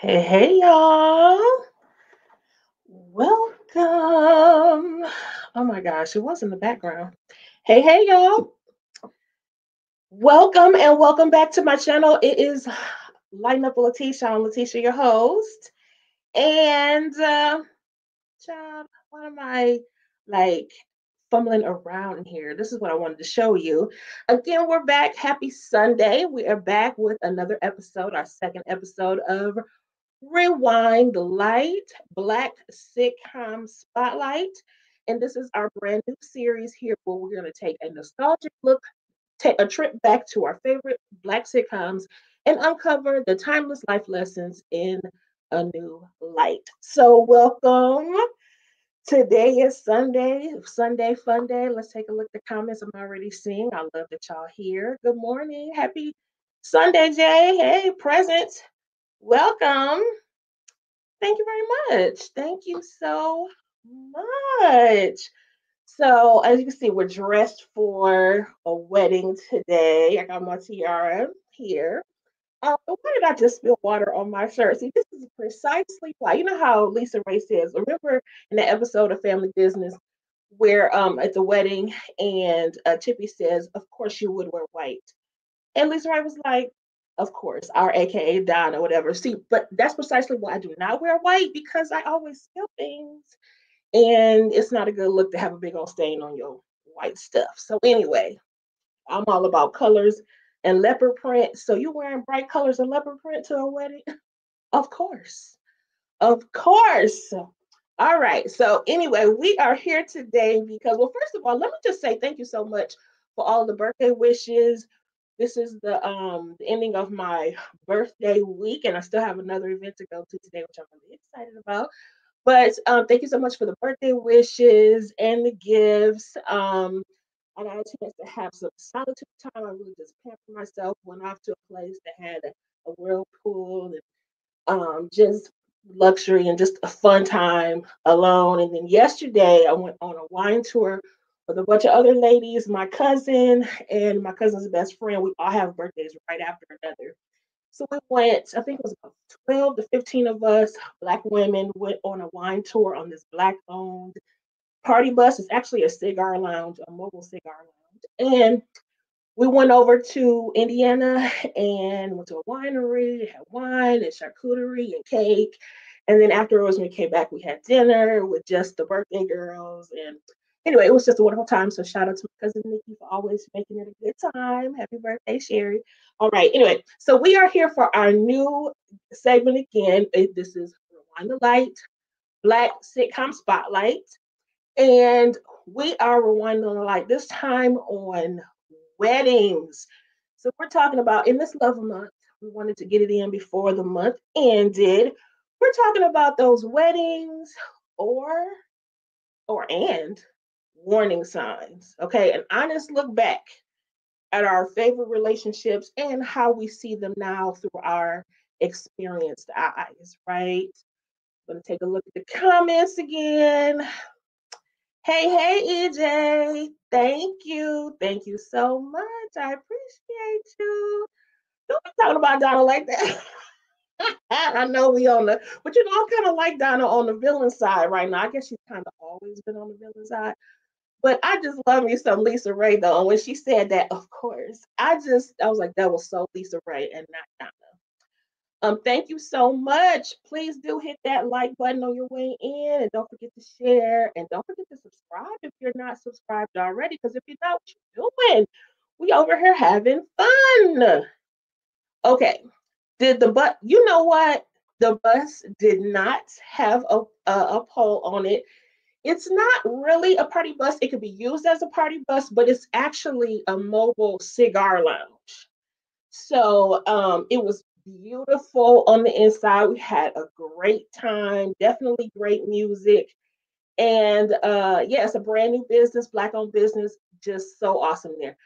Hey, y'all. Welcome. Oh my gosh, it was in the background. Hey, y'all. Welcome and welcome back to my channel. It is Lighten Up with Letitia. I'm Letitia, your host. And, child, why am I like fumbling around in here? This is what I wanted to show you. Again, we're back. Happy Sunday. We are back with another episode, our second episode of Rewind the Light, Black Sitcom Spotlight. And this is our brand new series here where we're going to take a nostalgic look, take a trip back to our favorite Black sitcoms and uncover the timeless life lessons in a new light. So, welcome. Today is Sunday fun day. Let's take a look at the comments I'm already seeing. I love that y'all here. Good morning. Happy Sunday, Jay. Hey, present. Welcome. Thank you very much. Thank you so much. So, as you can see, we're dressed for a wedding today. I got my tiara here. But why did I just spill water on my shirt? See, this is precisely why. You know how Lisa Ray says, remember in the episode of Family Business where at the wedding and Chippy says, of course you would wear white. And Lisa Ray was like, of course, our AKA Donna, whatever. See, but that's precisely why I do not wear white because I always spill things. And it's not a good look to have a big old stain on your white stuff. So anyway, I'm all about colors and leopard print. So you wearing bright colors and leopard print to a wedding? Of course. Of course. All right. So anyway, we are here today because, well, first of all, let me just say thank you so much for all the birthday wishes. This is the ending of my birthday week, and I still have another event to go to today, which I'm really excited about. But thank you so much for the birthday wishes and the gifts. I got a chance to have some solitude time. I really just pampered myself. Went off to a place that had a whirlpool and just luxury and just a fun time alone. And then yesterday I went on a wine tour with a bunch of other ladies, my cousin and my cousin's best friend. We all have birthdays right after another. So we went, I think it was about 12 to 15 of us, Black women, went on a wine tour on this Black owned party bus. It's actually a cigar lounge, a mobile cigar lounge. And we went over to Indiana and went to a winery, had wine and charcuterie and cake. And then afterwards, when we came back, we had dinner with just the birthday girls. And anyway, it was just a wonderful time. So shout out to my cousin Nikki for always making it a good time. Happy birthday, Sherry. All right. Anyway, so we are here for our new segment again. This is Rewind the Light, Black Sitcom Spotlight. And we are rewinding the light this time on weddings. So we're talking about in this love month, we wanted to get it in before the month ended. We're talking about those weddings or and warning signs. Okay, an honest look back at our favorite relationships and how we see them now through our experienced eyes, right? I'm gonna take a look at the comments again. Hey, EJ. Thank you. Thank you so much. I appreciate you. Don't be talking about Donna like that. I know we on the, but I'm kind of like Donna on the villain side right now. I guess she's kind of always been on the villain side. But I just love me some Lisa Ray though. And when she said that, of course, I was like, that was so Lisa Ray and not Donna. Thank you so much. Please do hit that like button on your way in, and don't forget to share, and don't forget to subscribe if you're not subscribed already. Because if you're not, what you doing? We over here having fun. Okay. Did the but you know what? The bus did not have a pole on it. It's not really a party bus. It could be used as a party bus, but it's actually a mobile cigar lounge. So it was beautiful on the inside. We had a great time, definitely great music. And yeah, it's a brand new business, Black owned business, just so awesome there.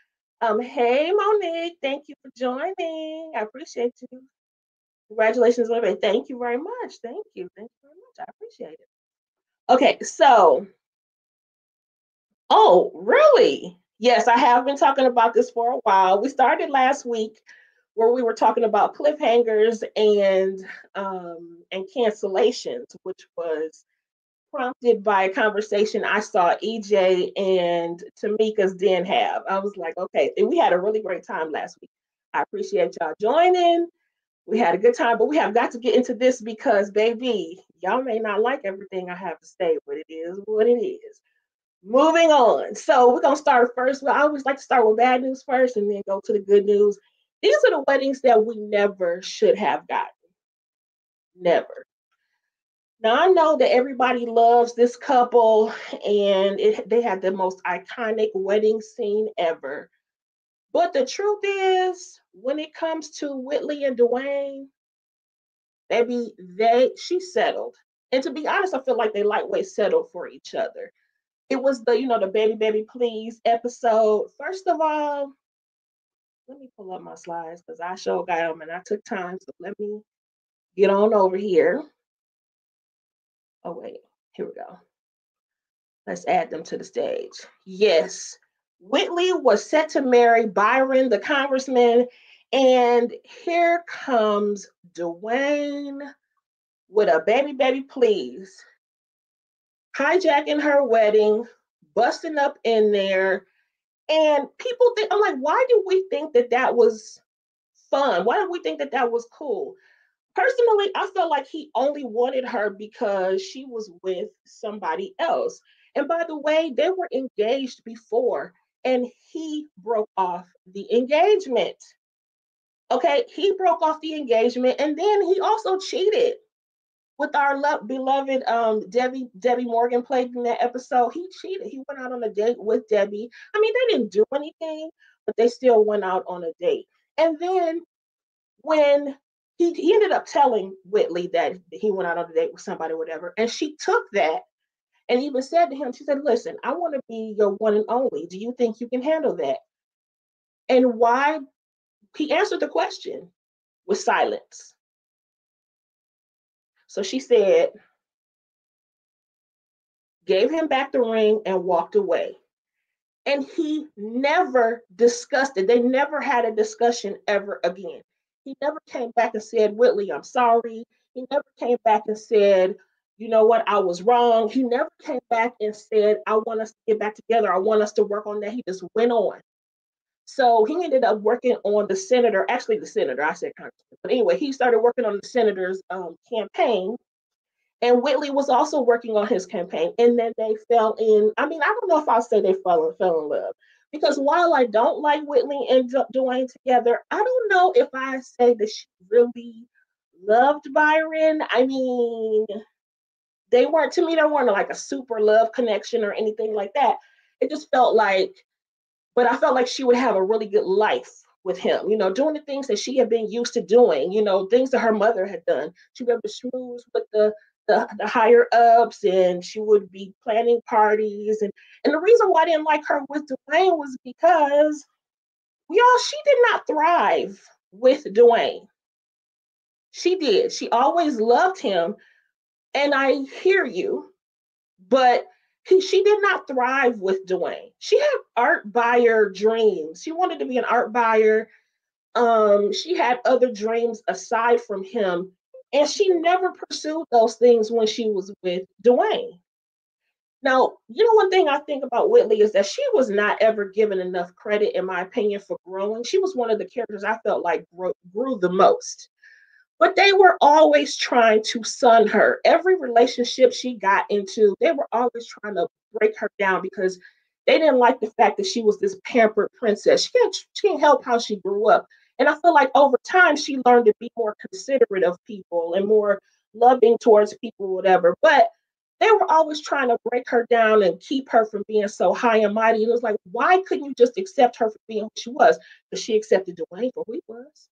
Hey Monique, thank you for joining. I appreciate you. Congratulations, everybody. Thank you very much. Thank you. Thank you very much. I appreciate it. Okay, so oh, really? Yes, I have been talking about this for a while. We started last week where we were talking about cliffhangers and cancellations, which was prompted by a conversation I saw EJ and Tamika's Den have. I was like, okay, and we had a really great time last week. I appreciate y'all joining. We had a good time, but we have got to get into this because, baby, y'all may not like everything I have to say, but it is what it is. Moving on. So we're gonna start first. Well, I always like to start with bad news first and then go to the good news. These are the weddings that we never should have gotten. Never. Now I know that everybody loves this couple, and they had the most iconic wedding scene ever. But the truth is, when it comes to Whitley and Dwayne, baby, she settled. And to be honest, I feel like they lightweight settled for each other. It was the baby, baby, please episode. First of all, let me pull up my slides because I sure got them and I took time. So let me get on over here. Oh, wait, here we go. Let's add them to the stage. Yes, Whitley was set to marry Byron, the congressman. And here comes Dwayne with a baby, baby, please, hijacking her wedding, busting up in there. And people think, I'm like, why do we think that that was fun? Why do we think that that was cool? Personally, I felt like he only wanted her because she was with somebody else. And by the way, they were engaged before, and he broke off the engagement. Okay, he broke off the engagement, and then he also cheated with our beloved Debbie Morgan played in that episode. He cheated. He went out on a date with Debbie. I mean, they didn't do anything, but they still went out on a date. And then when he ended up telling Whitley that he went out on a date with somebody, whatever, and she took that and even said to him, she said, "Listen, I want to be your one and only. Do you think you can handle that?" And why he answered the question with silence. So she said, gave him back the ring and walked away. And he never discussed it. They never had a discussion ever again. He never came back and said, "Whitley, I'm sorry." He never came back and said, "You know what, I was wrong." He never came back and said, "I want us to get back together. I want us to work on that." He just went on. So he ended up working on the senator, actually the senator, I said congressman. But anyway, he started working on the senator's campaign, and Whitley was also working on his campaign. And then they fell in. I mean, I don't know if I'll say they fell in love. Because while I don't like Whitley and Dwayne together, I don't know if I say that she really loved Byron. I mean, they weren't, to me, they weren't like a super love connection or anything like that. It just felt like, but I felt like she would have a really good life with him, doing the things that she had been used to doing, things that her mother had done. She'd be able to schmooze with the higher ups, and she would be planning parties. And the reason why I didn't like her with Dwayne was because, she did not thrive with Dwayne. She did. She always loved him. And I hear you, but she did not thrive with Dwayne. She had art buyer dreams. She wanted to be an art buyer. She had other dreams aside from him, and she never pursued those things when she was with Dwayne. Now, one thing I think about Whitley is that she was not ever given enough credit, in my opinion, for growing. She was one of the characters I felt like grew the most. But they were always trying to sun her. Every relationship she got into, they were always trying to break her down because they didn't like the fact that she was this pampered princess. She can't help how she grew up. And I feel like over time, she learned to be more considerate of people and more loving towards people, whatever. But they were always trying to break her down and keep her from being so high and mighty. And it was like, why couldn't you just accept her for being who she was? Because she accepted Dwayne for who he was.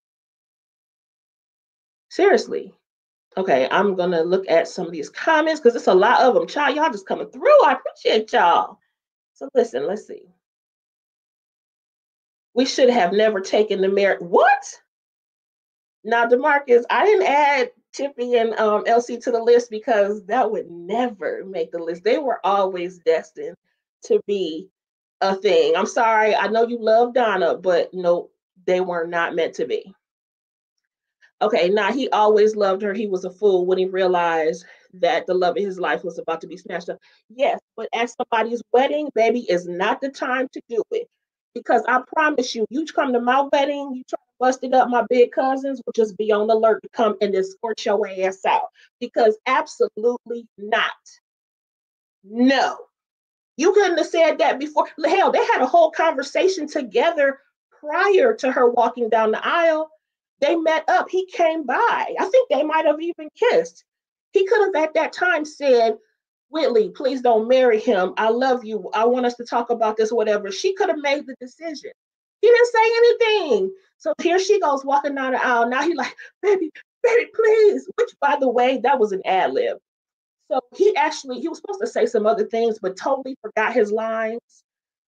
Seriously. Okay, I'm gonna look at some of these comments because it's a lot of them. Child, y'all just coming through. I appreciate y'all. So listen, let's see. We should have never taken the merit. What? Now, DeMarcus, I didn't add Tippy and LC to the list because that would never make the list. They were always destined to be a thing. I'm sorry. I know you love Donna, but no, they were not meant to be. Okay, now he always loved her. He was a fool when he realized that the love of his life was about to be snatched up. Yes, but at somebody's wedding, baby, is not the time to do it. Because I promise you, you come to my wedding, you try to bust it up, my big cousins will just be on alert to come and escort your ass out. Because absolutely not. No. You couldn't have said that before. Hell, they had a whole conversation together prior to her walking down the aisle. They met up. He came by. I think they might have even kissed. He could have at that time said, Whitley, please don't marry him. I love you. I want us to talk about this, whatever. She could have made the decision. He didn't say anything. So here she goes walking down the aisle. Now he like, baby, baby, please. Which, by the way, that was an ad lib. So he was supposed to say some other things, but totally forgot his lines.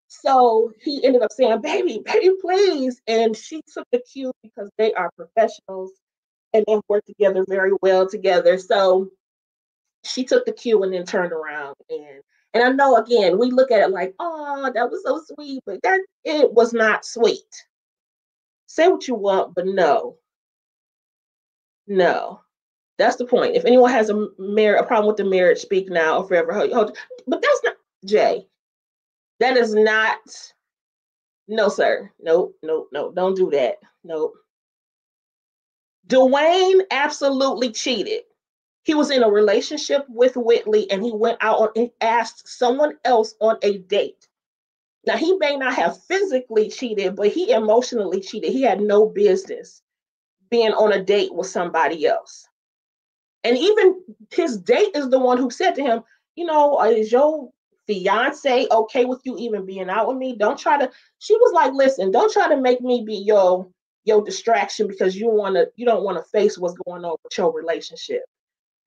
So he ended up saying, baby, baby, please. And she took the cue because they are professionals and they've worked together very well together. So she took the cue and then turned around and I know again we look at it like, oh, that was so sweet, but that it was not sweet. Say what you want, but no, no. That's the point. If anyone has a problem with the marriage, speak now or forever hold. But that's not Jay. That is not. No, sir. Nope. Nope. Nope. Don't do that. Nope. Dwayne absolutely cheated. He was in a relationship with Whitley, and he went out and asked someone else on a date. Now he may not have physically cheated, but he emotionally cheated. He had no business being on a date with somebody else. And even his date is the one who said to him, is your fiance okay with you even being out with me? Don't try to, she was like, listen, don't try to make me be your distraction because you don't want to face what's going on with your relationship.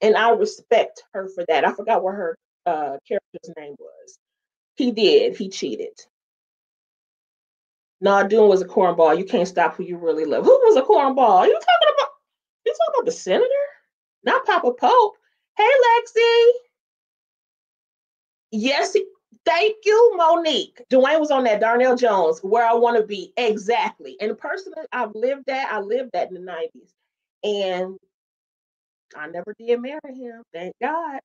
And I respect her for that. I forgot what her character's name was. He cheated. No, Dune was a cornball. You can't stop who you really love. Who was a cornball? You talking about the senator? Not Papa Pope. Hey, Lexi. Yes, thank you, Monique. Dwayne was on that Darnell Jones, Where I Want to Be. Exactly. And personally, I lived that in the 90s. And I never did marry him, thank God.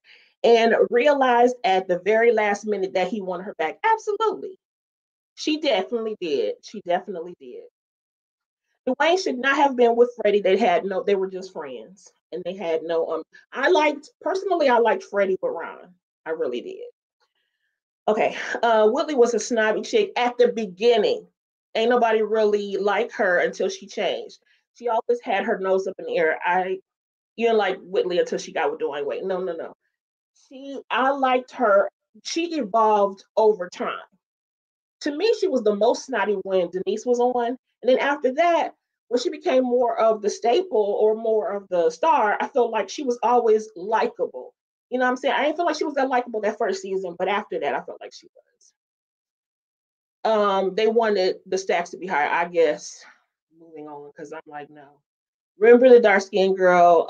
And realized at the very last minute that he wanted her back. Absolutely. She definitely did. She definitely did. Dwayne should not have been with Freddie. They were just friends. And they had no I liked Freddie with Ron. I really did. Okay. Whitley was a snobby chick at the beginning. Ain't nobody really like her until she changed. She always had her nose up in the air. You didn't like Whitley until she got with Dwayne Wade. No, no, no. I liked her. She evolved over time. To me, she was the most snotty when Denise was on. And then after that, when she became more of the staple or more of the star, I felt like she was always likable. You know what I'm saying? I didn't feel like she was that likable that first season, but after that, I felt like she was. They wanted the stacks to be higher, I guess. Moving on, because I'm like, no. Remember the dark skinned girl?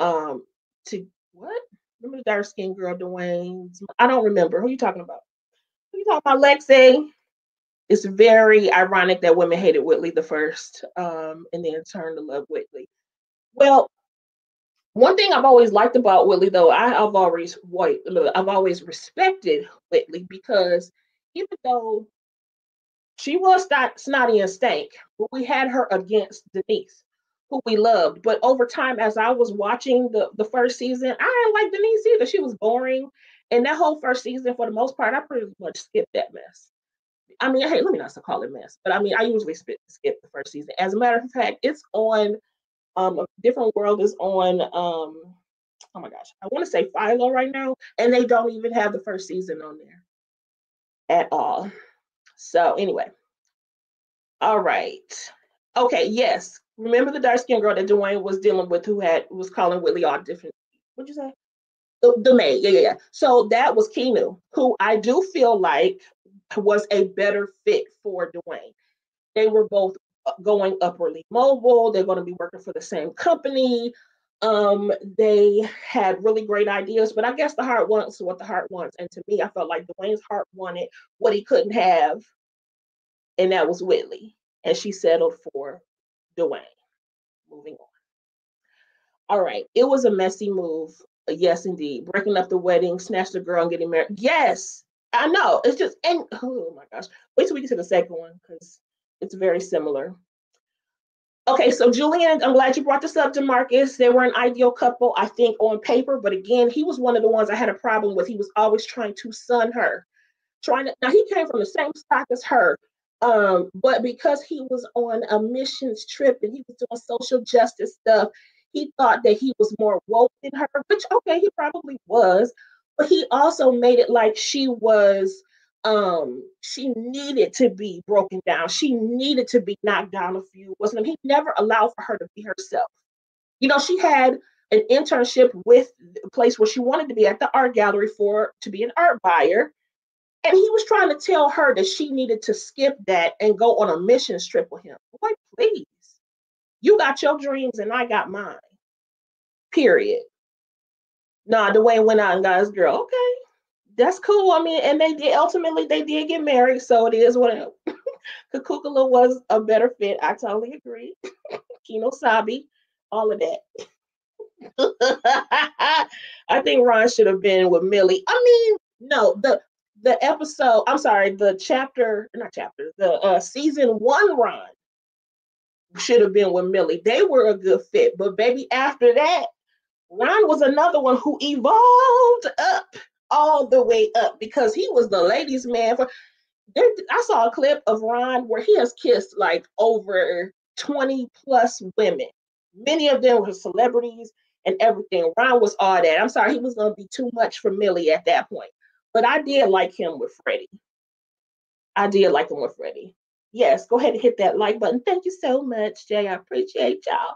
To what? Remember the dark skinned girl, Dwayne's? I don't remember. Who are you talking about? Who are you talking about, Lexi? It's very ironic that women hated Whitley the first, and then turned to love Whitley. Well, one thing I've always liked about Whitley, though, I've always respected Whitley because even though she was snotty and stank, but we had her against Denise, who we loved. But over time, as I was watching the first season, I didn't like Denise either. She was boring, and that whole first season, for the most part, I pretty much skipped that mess. I mean, hey, let me not call it mess, but I mean, I usually skip the first season. As a matter of fact, it's on a different world is on oh my gosh, I want to say Philo right now, and they don't even have the first season on there at all. So anyway, all right. Okay, yes. Remember the dark skinned girl that Dwayne was dealing with who was calling Whitley all different. What'd you say? The maid. Yeah, yeah, yeah. So that was Keanu, who I do feel like was a better fit for Dwayne. They were both going upwardly mobile. They're going to be working for the same company. They had really great ideas, but I guess the heart wants what the heart wants. And to me, I felt like Dwayne's heart wanted what he couldn't have, and that was Whitley. And she settled for Dwayne. Moving on. All right. It was a messy move. Yes, indeed. Breaking up the wedding, snatch the girl and getting married. Yes. I know. It's just, and oh my gosh. Wait till we get to the second one because it's very similar. Okay, so Julian, I'm glad you brought this up, DeMarcus. They were an ideal couple, I think, on paper. But again, he was one of the ones I had a problem with. He was always trying to son her. Now he came from the same stock as her. But because he was on a missions trip and he was doing social justice stuff, he thought that he was more woke than her, which okay, he probably was, but he also made it like she needed to be broken down. She needed to be knocked down a few. Wasn't he never allowed for her to be herself. She had an internship with a place where she wanted to be at the art gallery for to be an art buyer. And he was trying to tell her that she needed to skip that and go on a mission trip with him. Like, please, you got your dreams and I got mine. Period. Nah, Dwayne went out and got his girl. Okay, that's cool. I mean, and they did get married, so it is what Kakukula was a better fit. I totally agree. Kino Sabi, all of that. I think Ron should have been with Millie. I mean, no, the episode, I'm sorry, the chapter, not chapter, the season one Ron should have been with Millie. They were a good fit. But baby, after that, Ron was another one who evolved up all the way up because he was the ladies' man. I saw a clip of Ron where he has kissed like over 20 plus women. Many of them were celebrities and everything. Ron was all that. I'm sorry, he was going to be too much for Millie at that point. But I did like him with Freddie. I did like him with Freddie. Yes, go ahead and hit that like button. Thank you so much, Jay. I appreciate y'all.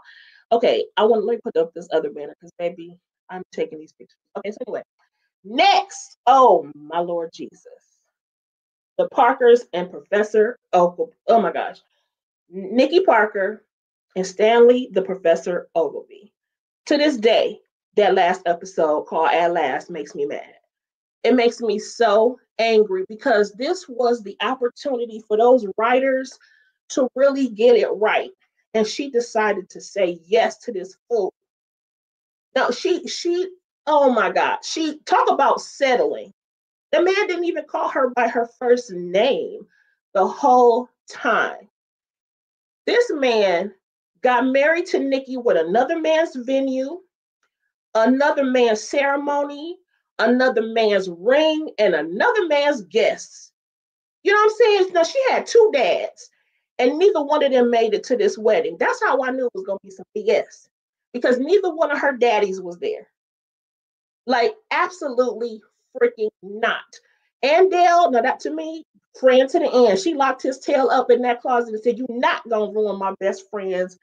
Okay, let me put up this other banner because baby, I'm taking these pictures. Okay, so anyway, next. Oh my Lord Jesus. The Parkers and Professor Ogilvy. Oh my gosh. Nikki Parker and Stanley, the Professor Ogilvy. To this day, that last episode called At Last makes me mad. It makes me so angry because this was the opportunity for those writers to really get it right. And she decided to say yes to this fool. Now oh my God, she talk about settling. The man didn't even call her by her first name the whole time. This man got married to Nikki with another man's venue, another man's ceremony, another man's ring, and another man's guests. You know what I'm saying? Now, she had two dads, and neither one of them made it to this wedding. That's how I knew it was going to be some BS, because neither one of her daddies was there. Like, absolutely freaking not. And Dale, now that to me, friend to the end, she locked his tail up in that closet and said, "You're not going to ruin my best friend's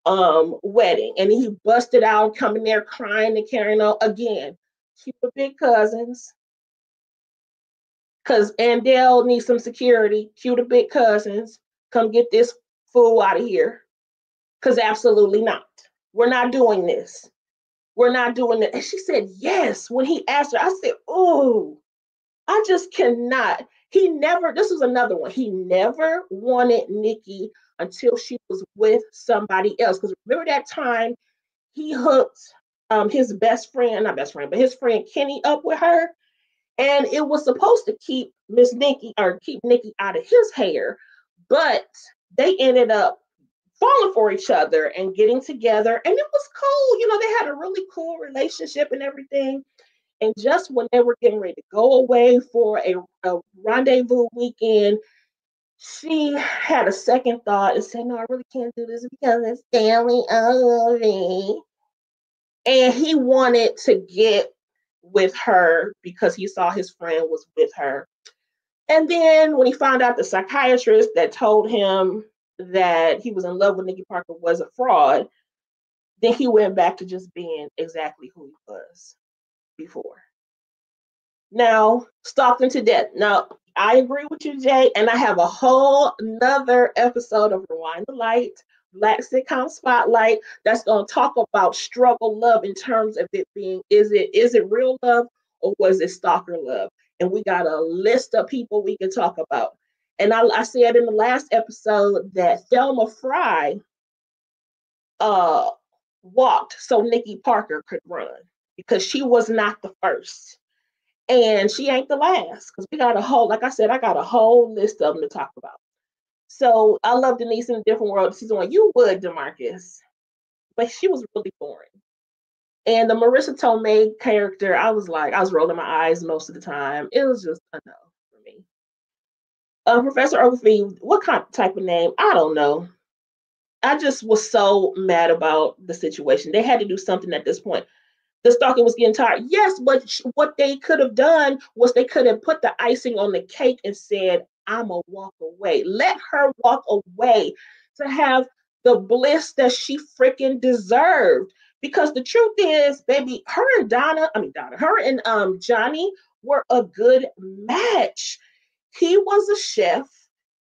wedding." And he busted out, coming there crying and carrying on again. She were big cousins. Because Andell needs some security. Cue the big cousins. Come get this fool out of here. Because absolutely not. We're not doing this. We're not doing it. And she said, yes. When he asked her, I said, oh, I just cannot. This was another one. He never wanted Nikki until she was with somebody else. Because remember that time he hooked his best friend, not best friend, but his friend Kenny up with her. And it was supposed to keep Nikki out of his hair, but they ended up falling for each other and getting together. And it was cool. They had a really cool relationship and everything. And just when they were getting ready to go away for a rendezvous weekend, she had a second thought and said, no, I really can't do this because it's Stanley Ogilvy. And he wanted to get with her because he saw his friend was with her. And then when he found out the psychiatrist that told him that he was in love with Nikki Parker was a fraud, then he went back to just being exactly who he was before. Now, stalked him to death. Now, I agree with you, Jay, and I have a whole nother episode of Rewind the Light, Black Sitcom Spotlight, that's going to talk about struggle love in terms of it being, is it real love or was it stalker love? And we got a list of people we can talk about. And I said in the last episode that Thelma Fry walked so Nikki Parker could run because she was not the first. And she ain't the last because we got a whole, like I said, I got a whole list of them to talk about. So I love Denise in a Different World season one. You would, Demarcus, but she was really boring. And the Marissa Tomei character, I was like, I was rolling my eyes most of the time. It was just a no for me. Professor Ogilvy, what kind type of name? I don't know. I just was so mad about the situation. They had to do something at this point. The stalking was getting tired. Yes, but what they could have done was they could have put the icing on the cake and said, I'm a walk away. Let her walk away to have the bliss that she freaking deserved. Because the truth is, baby, her and Johnny were a good match. He was a chef.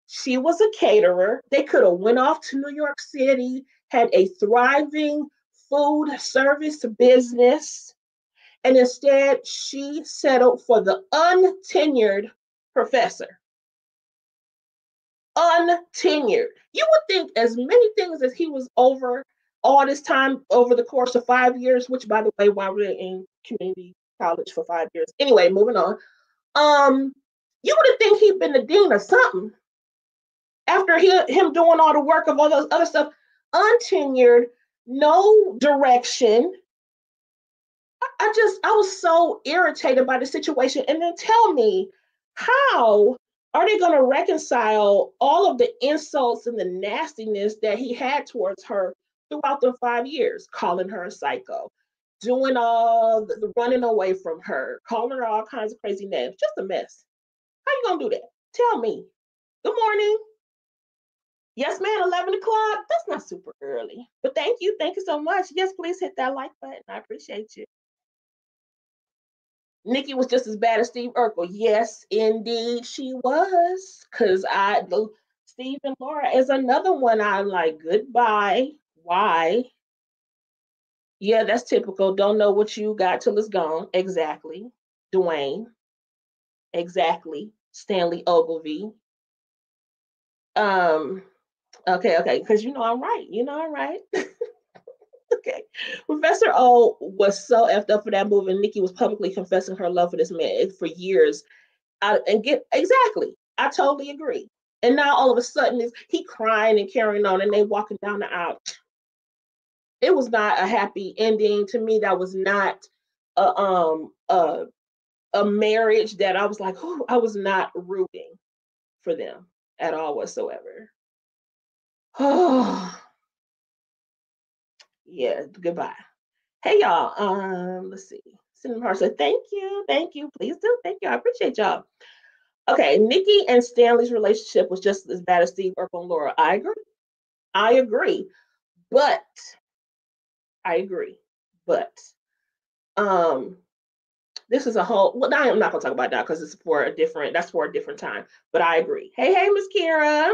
She was a caterer. They could have went off to New York City, had a thriving food service business, and instead she settled for the untenured professor. Untenured. You would think as many things as he was over all this time over the course of 5 years, which by the way, while we're in community college for 5 years. Anyway, moving on. You would think he'd been the dean or something after him doing all the work of all those other stuff. Untenured, no direction. I was so irritated by the situation. And then tell me, how are they going to reconcile all of the insults and the nastiness that he had towards her throughout the 5 years, calling her a psycho, doing all the running away from her, calling her all kinds of crazy names, just a mess. How you going to do that? Tell me. Good morning. Yes, ma'am, 11 o'clock. That's not super early. But thank you. Thank you so much. Yes, please hit that like button. I appreciate you. Nikki was just as bad as Steve Urkel. Yes, indeed, she was. Steve and Laura is another one I'm like, goodbye. Why? Yeah, that's typical. Don't know what you got till it's gone. Exactly. Dwayne. Exactly. Stanley Ogilvy. Um, okay, because you know I'm right. You know I'm right. Okay. Professor O was so effed up for that movie, and Nikki was publicly confessing her love for this man for years. I totally agree. And now all of a sudden he crying and carrying on and they walking down the aisle. It was not a happy ending to me. That was not a marriage that I was like, oh, I was not rooting for them at all whatsoever. Oh yeah, goodbye. Hey y'all, let's see. Cinema Heart said, thank you, please do, thank you, I appreciate y'all. Okay, Nikki and Stanley's relationship was just as bad as Steve Urkel and Laura. I agree, but I agree, but um, this is a whole. Well, I'm not gonna talk about that because it's for a different. That's for a different time. But I agree. Hey, Miss Kira,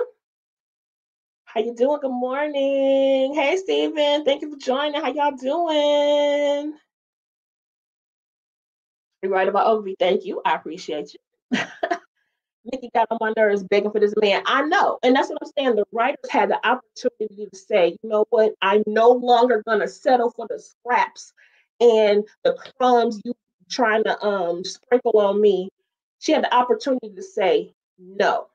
how you doing? Good morning. Hey, Steven, thank you for joining. How y'all doing? You're right about Ogilvy. Thank you. I appreciate you. Nikki got on my nerves begging for this man. I know. And that's what I'm saying. The writers had the opportunity to say, you know what? I'm no longer going to settle for the scraps and the crumbs you trying to sprinkle on me. She had the opportunity to say, no,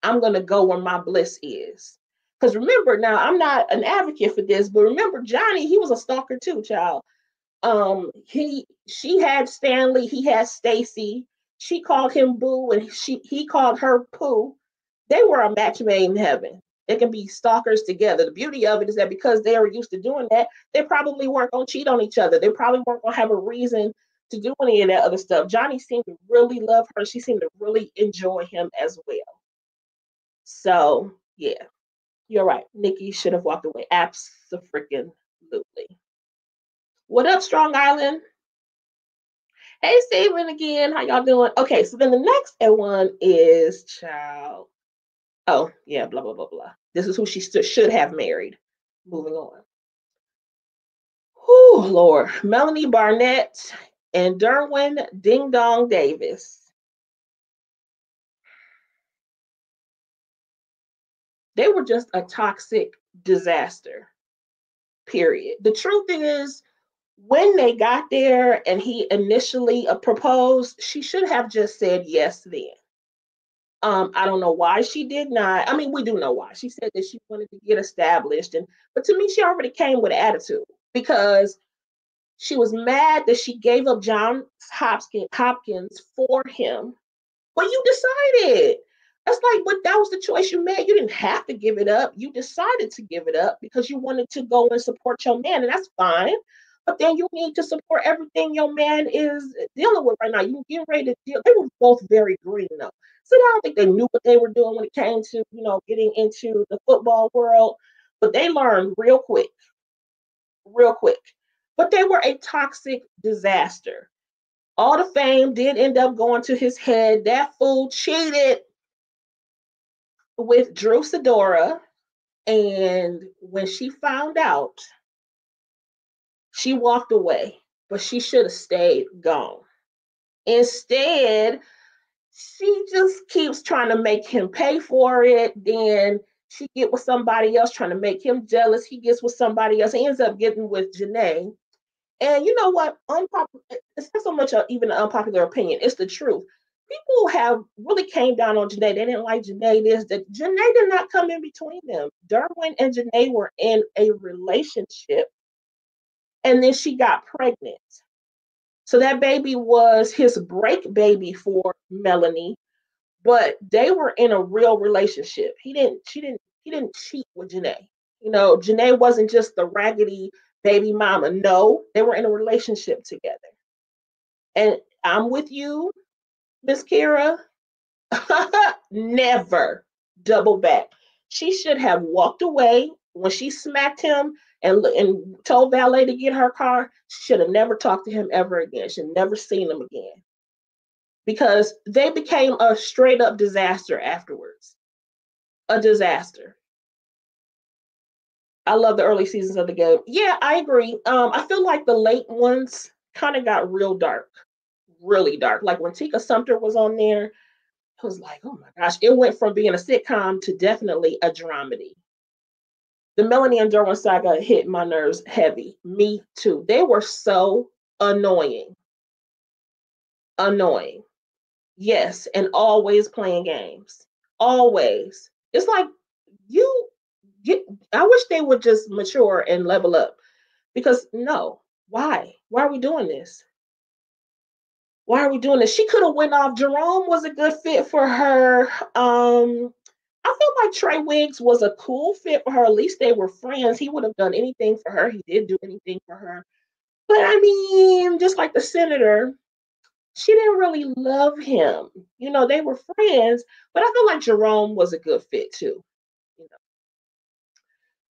I'm going to go where my bliss is. Because remember, now I'm not an advocate for this, but remember, Johnny, he was a stalker too, child. She had Stanley, he had Stacy. She called him Boo and he called her Pooh. They were a match made in heaven. They can be stalkers together. The beauty of it is that because they were used to doing that, they probably weren't going to cheat on each other. They probably weren't going to have a reason to do any of that other stuff. Johnny seemed to really love her. She seemed to really enjoy him as well. So, yeah, you're right. Nikki should have walked away. Absolutely. What up, Strong Island? Hey, Steven again. How y'all doing? Okay, so then the next one is child. Oh, yeah, blah, blah, blah, blah. This is who she should have married. Moving on. Oh, Lord. Melanie Barnett and Derwin Ding Dong Davis. They were just a toxic disaster. period. The truth is, when they got there and he initially proposed, she should have just said yes then. I don't know why she did not. I mean, we do know why. She said that she wanted to get established, and but to me, she already came with attitude because she was mad that she gave up John Hopkins for him. But you decided. That's like, but that was the choice you made. You didn't have to give it up. You decided to give it up because you wanted to go and support your man, and that's fine. But then you need to support everything your man is dealing with right now. You get ready to deal. They were both very green though. So I don't think they knew what they were doing when it came to, getting into the football world. But they learned real quick, real quick. But they were a toxic disaster. All the fame did end up going to his head. That fool cheated with Drew Sidora. And when she found out, she walked away, but she should have stayed gone. Instead, she just keeps trying to make him pay for it. Then she get with somebody else trying to make him jealous. He gets with somebody else. He ends up getting with Janae. And you know what? It's not so much even an unpopular opinion. It's the truth. People have really came down on Janae. They didn't like Janae. That Janae did not come in between them. Derwin and Janae were in a relationship, and then she got pregnant. So that baby was his break baby for Melanie, but they were in a real relationship. He didn't cheat with Janae. Janae wasn't just the raggedy baby mama. No, they were in a relationship together. And I'm with you, Miss Kira. Never double back. She should have walked away when she smacked him and told valet to get her car. She should have never talked to him ever again. Should have never seen him again because they became a straight up disaster afterwards. A disaster. I love the early seasons of the game. Yeah, I agree. I feel like the late ones kind of got real dark, really dark. Like when Tika Sumpter was on there, it was like, oh my gosh, it went from being a sitcom to definitely a dramedy. The Melanie and Derwin saga hit my nerves heavy. Me too. They were so annoying. Annoying. Yes, and always playing games. Always. It's like you get I wish they would just mature and level up. Because no, why? Why are we doing this? Why are we doing this? She could have went off. Jerome was a good fit for her. I feel like Trey Wiggs was a cool fit for her. At least they were friends. He would have done anything for her. He did do anything for her. But I mean, just like the senator, she didn't really love him. They were friends, but I feel like Jerome was a good fit too.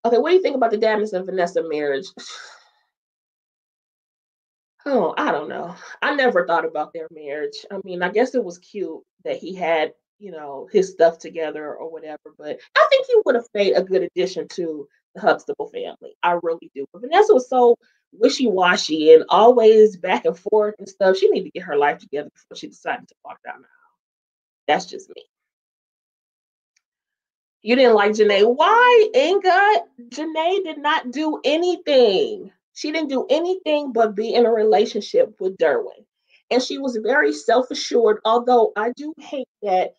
Okay, what do you think about the Damas and Vanessa marriage? Oh, I don't know. I never thought about their marriage. I mean, I guess it was cute that he had, his stuff together or whatever, but I think he would have made a good addition to the Huxtable family. I really do. But Vanessa was so wishy-washy and always back and forth and stuff. She needed to get her life together before she decided to walk down the aisle. That's just me. You didn't like Janae. Why, Inga? Janae did not do anything. She didn't do anything but be in a relationship with Derwin. And she was very self-assured, although I do hate that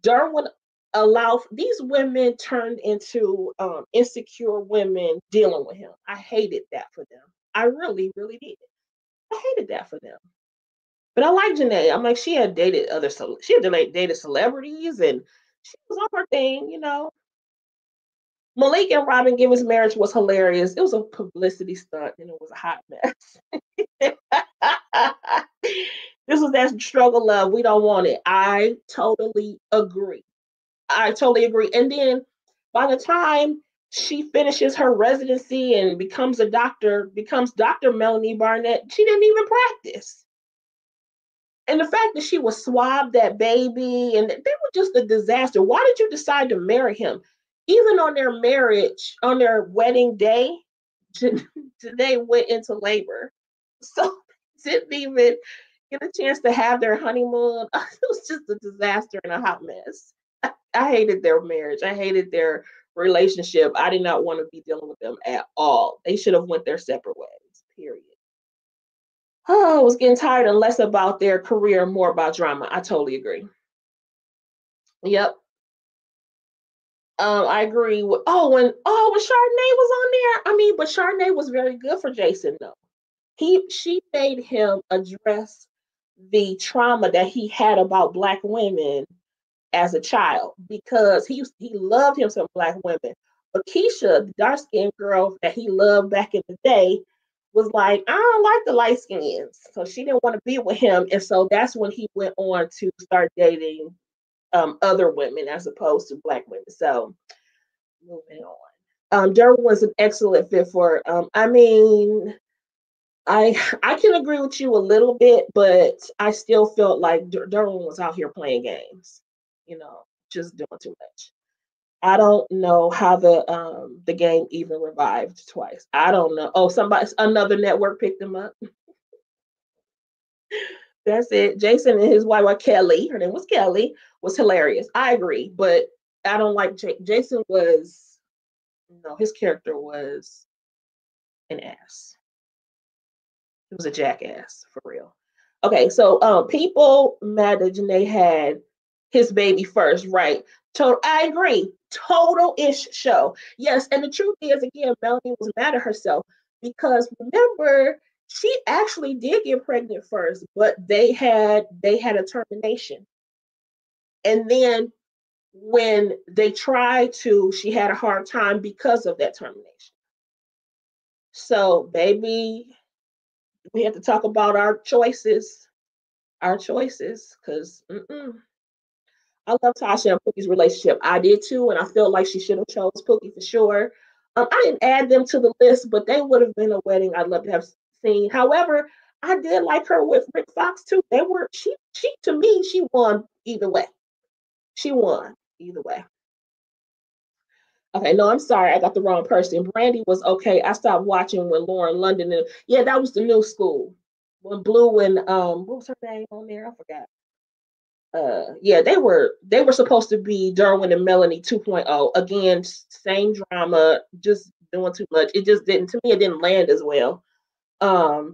Derwin allowed these women turned into insecure women dealing with him. I hated that for them. I really, really did. I hated that for them. But I like Janae. I'm like, she had dated dated celebrities and she was on her thing. Malik and Robin Givens' marriage was hilarious. It was a publicity stunt and it was a hot mess. This was that struggle love. We don't want it. I totally agree. And then by the time she finishes her residency and becomes a doctor, becomes Dr. Melanie Barnett, she didn't even practice. And the fact that she was swabbed that baby and they were just a disaster. Why did you decide to marry him? Even on their marriage, on their wedding day, they went into labor. So didn't even get a chance to have their honeymoon. It was just a disaster and a hot mess. I hated their marriage. I hated their relationship. I did not want to be dealing with them at all. They should have went their separate ways. Period. Oh, I was getting tired and less about their career, more about drama. I totally agree. Yep. I agree with when Chardonnay was on there. I mean, but Chardonnay was very good for Jason though. She made him address the trauma that he had about black women as a child because he loved him some black women. But Keisha, the dark skinned girl that he loved back in the day, was like, I don't like the light skins. So she didn't want to be with him. And so that's when he went on to start dating other women as opposed to black women. So moving on. Derwin was an excellent fit for I mean, I can agree with you a little bit, but I still felt like Derwin was out here playing games, you know, just doing too much. I don't know how the game even revived twice. I don't know. Oh, another network picked him up. That's it. Jason and his wife, Kelly, her name was Kelly, was hilarious. I agree, but I don't like Jason was no, his character was an ass. He was a jackass for real. Okay, so people mad that Janae had his baby first, right? Total, I agree. Total ish show. Yes, and the truth is, again, Melanie was mad at herself because remember, she actually did get pregnant first, but they had a termination. And then when they tried to, she had a hard time because of that termination. So, baby, we have to talk about our choices, because I love Tasha and Pookie's relationship. I did too, and I felt like she should have chose Pookie for sure. I didn't add them to the list, but they would have been a wedding I'd love to have seen. However, I did like her with Rick Fox too. They were she to me she won either way. She won either way. Okay, no, I'm sorry, I got the wrong person. Brandy was okay. I stopped watching when Lauren London and yeah, that was the new school. When Blue and what was her name on there? I forgot. Yeah, they were supposed to be Derwin and Melanie 2.0. Again, same drama, just doing too much. It just didn't to me it didn't land as well.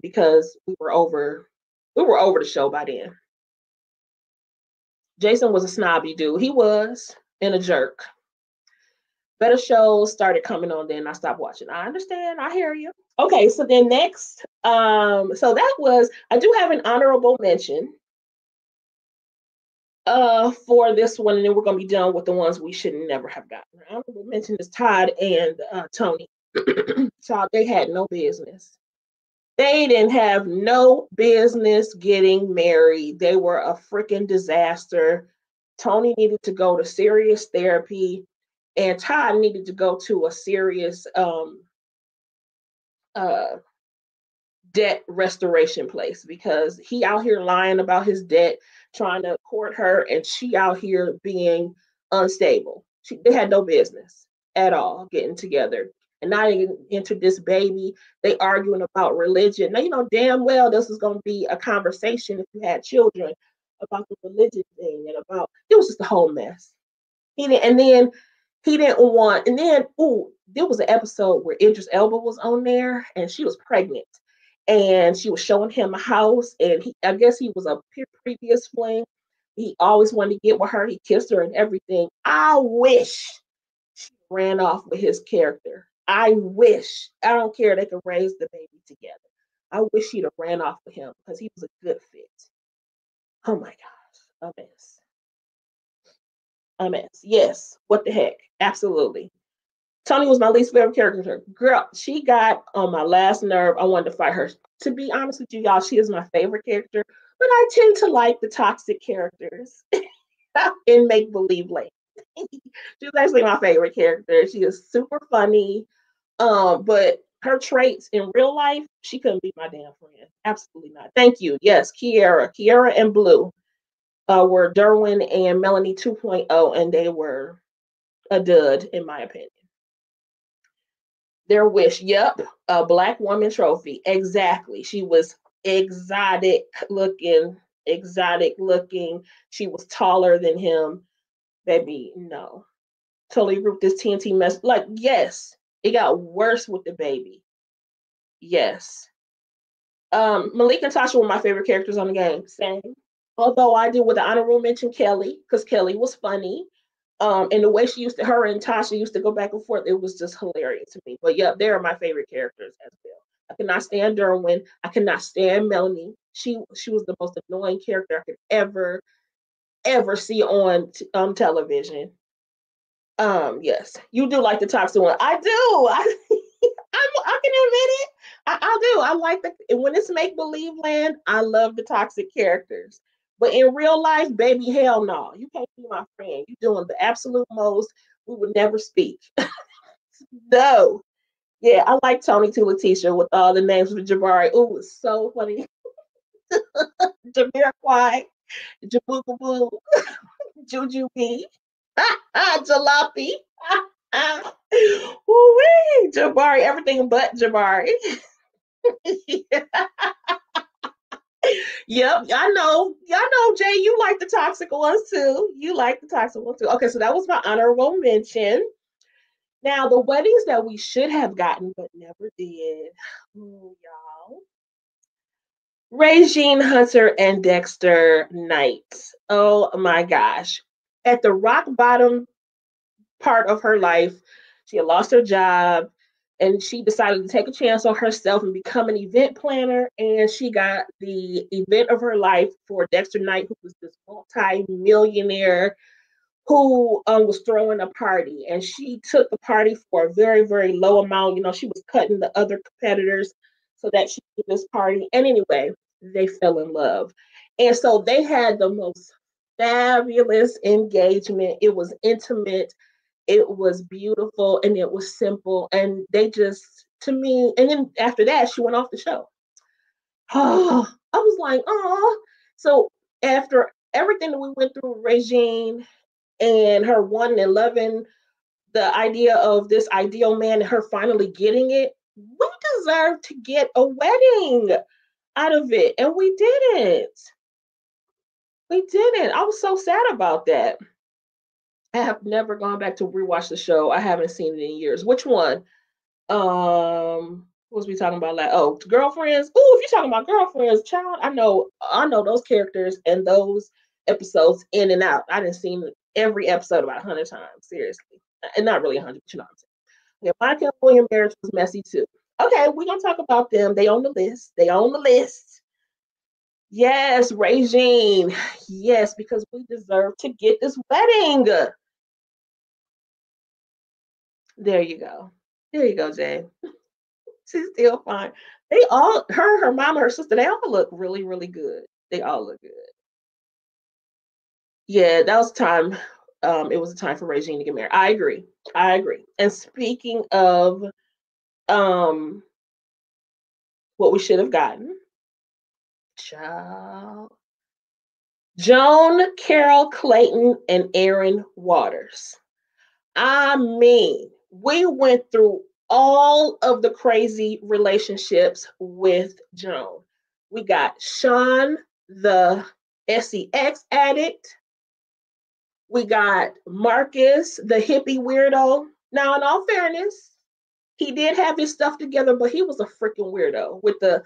Because we were over the show by then. Jason was a snobby dude. He was and a jerk. Better shows started coming on then I stopped watching. I understand. I hear you. Okay, so then next, so that was I do have an honorable mention for this one, and then we're gonna be done with the ones we should never have gotten. Honorable mention is Todd and Tony. Child, they had no business. They didn't have no business getting married. They were a freaking disaster. Tony needed to go to serious therapy, and Todd needed to go to a serious uh, debt restoration place because he out here lying about his debt, trying to court her, and she out here being unstable. They had no business at all getting together. And now they into this baby. They arguing about religion. Now you know damn well this is going to be a conversation if you had children about the religion thing and about it was just a whole mess. And then he didn't want. And then there was an episode where Idris Elba was on there and she was pregnant and she was showing him a house, and I guess he was a previous fling. He always wanted to get with her. He kissed her and everything. I wish she ran off with his character. I wish. I don't care. They could raise the baby together. I wish she'd have ran off with him because he was a good fit. Oh my gosh, a mess. A mess. Yes. What the heck? Absolutely. Tony was my least favorite character. Girl, she got on my last nerve. I wanted to fight her. To be honest with you, y'all, she is my favorite character, but I tend to like the toxic characters in make believe land. She's actually my favorite character. She is super funny. But her traits in real life, she couldn't be my damn friend. Absolutely not. Thank you. Yes, Kiera. Kiera and Blue were Derwin and Melanie 2.0, and they were a dud, in my opinion. Their wish. Yep. A black woman trophy. Exactly. She was exotic looking, exotic looking. She was taller than him. Baby, no. Totally agree with this TNT mess. Like, yes, it got worse with the baby. Yes. Malik and Tasha were my favorite characters on the game. Same. Although I did with the honorable mention Kelly, because Kelly was funny. And the way she used to, her and Tasha used to go back and forth, it was just hilarious to me. But yeah, they are my favorite characters as well. I cannot stand Derwin. I cannot stand Melanie. She was the most annoying character I could ever see on television. Yes, you do like the toxic one. I do. I can admit it. I do. I like the when it's make believe land. I love the toxic characters. But in real life, baby, hell no. You can't be my friend. You doing the absolute most. We would never speak. No. Yeah, I like Tony to Letitia with all the names of Jabari. Ooh, it was so funny. Jamiroquai, Jabugaboo, Juju B, Jalopy. Ooh-wee, Jabari, everything but Jabari. Yep, I know. Y'all know, Jay, you like the toxic ones too. You like the toxic ones too. Okay, so that was my honorable mention. Now, the weddings that we should have gotten but never did. Ooh, y'all. Regine Hunter and Dexter Knight. Oh my gosh. At the rock bottom part of her life, she had lost her job and she decided to take a chance on herself and become an event planner. And she got the event of her life for Dexter Knight, who was this multi-millionaire who was throwing a party. And she took the party for a very, very low amount. You know, she was cutting the other competitors so that she could do this party. And anyway, they fell in love. And so they had the most fabulous engagement. It was intimate, it was beautiful, and it was simple. And they just, to me, and then after that, she went off the show. Oh, I was like, oh. So after everything that we went through, Regine and her wanting and loving the idea of this ideal man and her finally getting it, we deserve to get a wedding out of it. And we didn't. We didn't. I was so sad about that. I have never gone back to rewatch the show. I haven't seen it in years. Which one? What was we talking about? Like, oh, girlfriends. Oh, if you're talking about girlfriends, child, I know those characters and those episodes in and out. I didn't see every episode about 100 times. Seriously, and not really 100, but you know what I'm saying. Yeah, Monica and William marriage was messy too. Okay, we're gonna talk about them. They on the list. They on the list. Yes, Regine. Yes, because we deserve to get this wedding. There you go. There you go, Jay. She's still fine. They all, her mama, her sister, they all look really, really good. They all look good. Yeah, that was time. It was a time for Regine to get married. I agree. I agree. And speaking of um what we should have gotten, child, Joan, Carol Clayton, and Aaron Waters. I mean, we went through all of the crazy relationships with Joan. We got Sean, the sex addict. We got Marcus, the hippie weirdo. Now, in all fairness, he did have his stuff together, but he was a freaking weirdo with the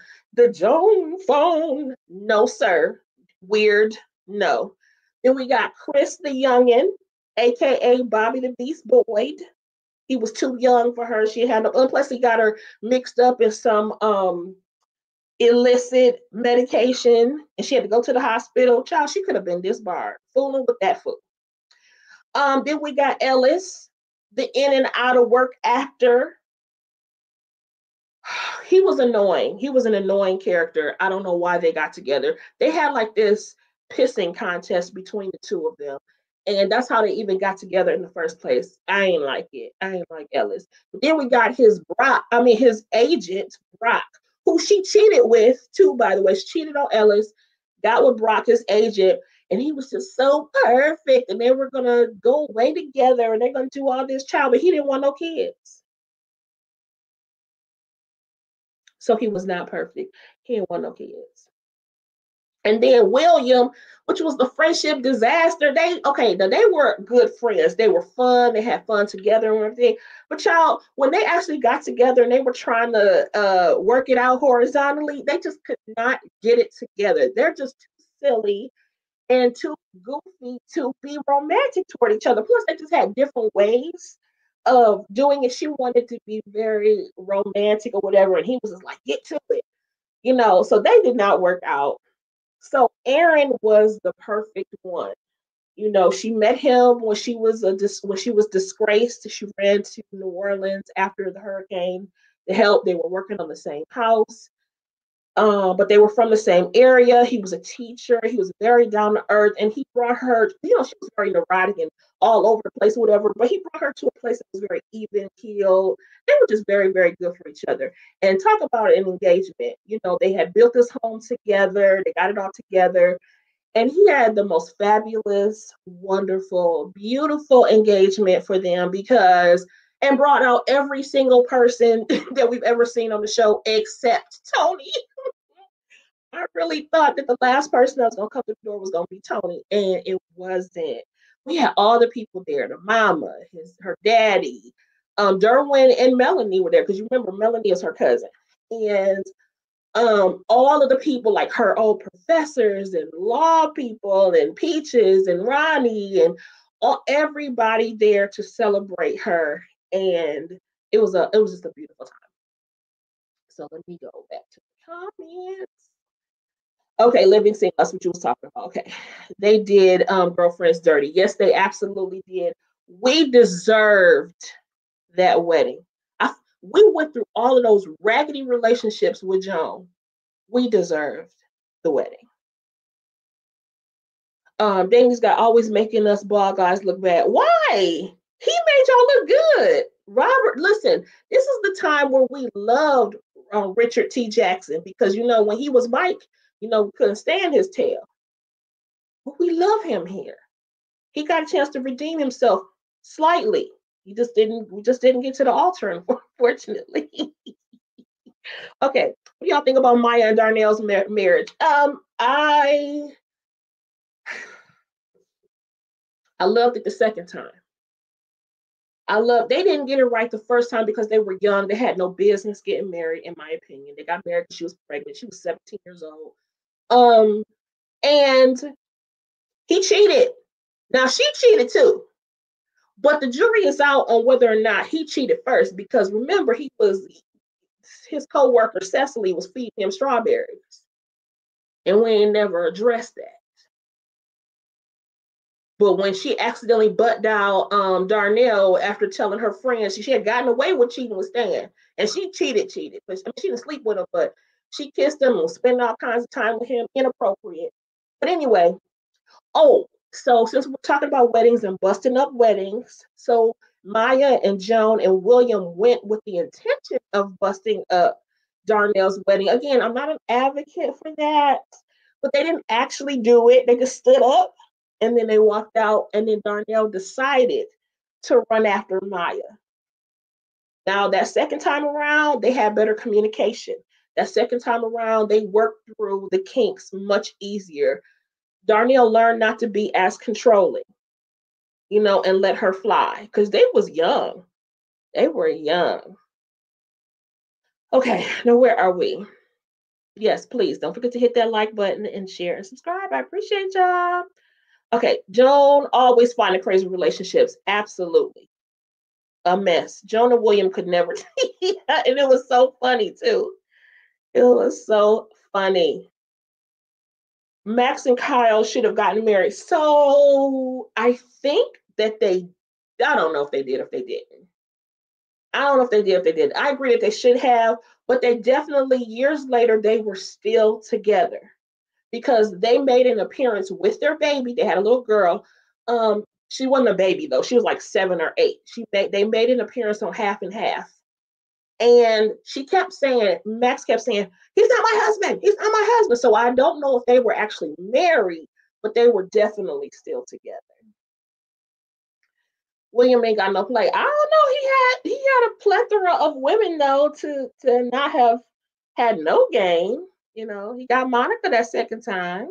Joan phone. No, sir. Weird. No. Then we got Chris the youngin, aka Bobby the Beast Boyd. He was too young for her. She had no, and plus he got her mixed up in some illicit medication, and she had to go to the hospital. Child, she could have been disbarred, fooling with that fool. Then we got Ellis, the in and out of work actor. He was annoying. He was an annoying character. I don't know why they got together. They had like this pissing contest between the two of them. And that's how they even got together in the first place. I ain't like it. I ain't like Ellis. But then we got his agent, Brock, who she cheated with too, by the way. She cheated on Ellis, got with Brock, his agent, and he was just so perfect. And they were gonna go away together and they're gonna do all this child, but he didn't want no kids. So he was not perfect. He didn't want no kids. And then William, which was the friendship disaster. They were good friends. They were fun. They had fun together and everything. But y'all, when they actually got together and they were trying to work it out horizontally, they just could not get it together. They're just too silly and too goofy to be romantic toward each other. Plus, they just had different ways of doing it. She wanted to be very romantic or whatever, and he was just like, get to it, So they did not work out. So Erin was the perfect one. She met him when she was disgraced. She ran to New Orleans after the hurricane to help. They were working on the same house, but they were from the same area. He was a teacher. He was very down to earth, and he brought her. She was very neurotic and all over the place, whatever. But he brought her to a place that was very even keeled. They were just very, very good for each other. And talk about an engagement. They had built this home together. They got it all together. And he had the most fabulous, wonderful, beautiful engagement for them and brought out every single person that we've ever seen on the show except Tony. I really thought that the last person that was going to come to the door was going to be Tony, and it wasn't. We had all the people there, the mama, her daddy, Derwin and Melanie were there, because you remember Melanie is her cousin. And all of the people, like her old professors and law people and Peaches and Ronnie and everybody there to celebrate her. And it was just a beautiful time. So let me go back to the comments. Okay, living single, that's what you was talking about. Okay. They did girlfriends dirty. Yes, they absolutely did. We deserved that wedding. We went through all of those raggedy relationships with Joan. We deserved the wedding. Danny's got always making us bald guys look bad. Why? He made y'all look good. Robert, listen, this is the time where we loved Richard T. Jackson, because when he was Mike, we couldn't stand his tail. But we love him here. He got a chance to redeem himself slightly. We just didn't get to the altar, unfortunately. Okay, what do y'all think about Maya and Darnell's marriage? I loved it the second time. They didn't get it right the first time because they were young. They had no business getting married, in my opinion. They got married because she was pregnant. She was 17 years old. And he cheated. Now she cheated too. But the jury is out on whether or not he cheated first, because remember, his co-worker Cecily was feeding him strawberries. And we ain't never addressed that. But when she accidentally butt dialed Darnell after telling her friends she had gotten away with cheating with Stan, and she cheated. But she didn't sleep with him, but she kissed him and spent all kinds of time with him, inappropriate. But anyway, so since we're talking about weddings and busting up weddings, so Maya and Joan and William went with the intention of busting up Darnell's wedding. Again, I'm not an advocate for that, but they didn't actually do it. They just stood up and then they walked out, and then Darnell decided to run after Maya. Now, that second time around, they had better communication. That second time around, they worked through the kinks much easier. Darnell learned not to be as controlling, and let her fly, because they was young. They were young. Okay, now where are we? Yes, please don't forget to hit that like button and share and subscribe. I appreciate y'all. Okay, Joan always finding crazy relationships. Absolutely. A mess. Joan and William could never. And it was so funny too. It was so funny. Max and Kyle should have gotten married. So I think that I don't know if they did, if they didn't. I don't know if they did, if they didn't. I agree that they should have, but they definitely, years later, they were still together, because they made an appearance with their baby. They had a little girl. She wasn't a baby though. She was like 7 or 8. They made an appearance on Half and Half. And Max kept saying, he's not my husband. He's not my husband. So I don't know if they were actually married, but they were definitely still together. William ain't got no play. I don't know. He had a plethora of women though to not have had no game. You know, he got Monica that second time.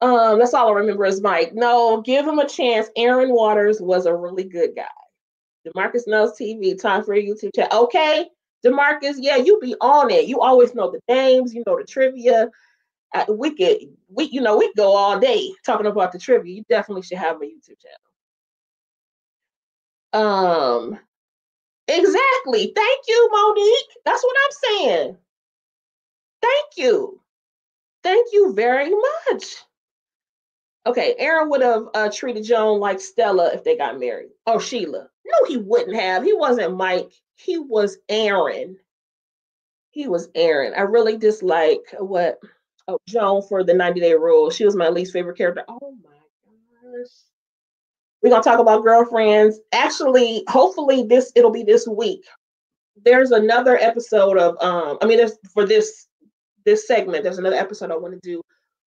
That's all I remember is Mike. No, give him a chance. Aaron Waters was a really good guy. DeMarcus Knows TV, time for a YouTube chat. Okay, DeMarcus, yeah, you be on it. You always know the names, you know the trivia. We go all day talking about the trivia. You definitely should have a YouTube channel. Exactly. Thank you, Monique. That's what I'm saying. Thank you. Thank you very much. Okay, Aaron would have treated Joan like Stella if they got married. Or Sheila. No, he wouldn't have. He wasn't Mike. He was Aaron. He was Aaron. I really dislike Joan for the 90-day rule. She was my least favorite character. Oh my gosh. We're gonna talk about girlfriends. Actually, hopefully it'll be this week. There's another episode of there's for this segment, there's another episode I want to do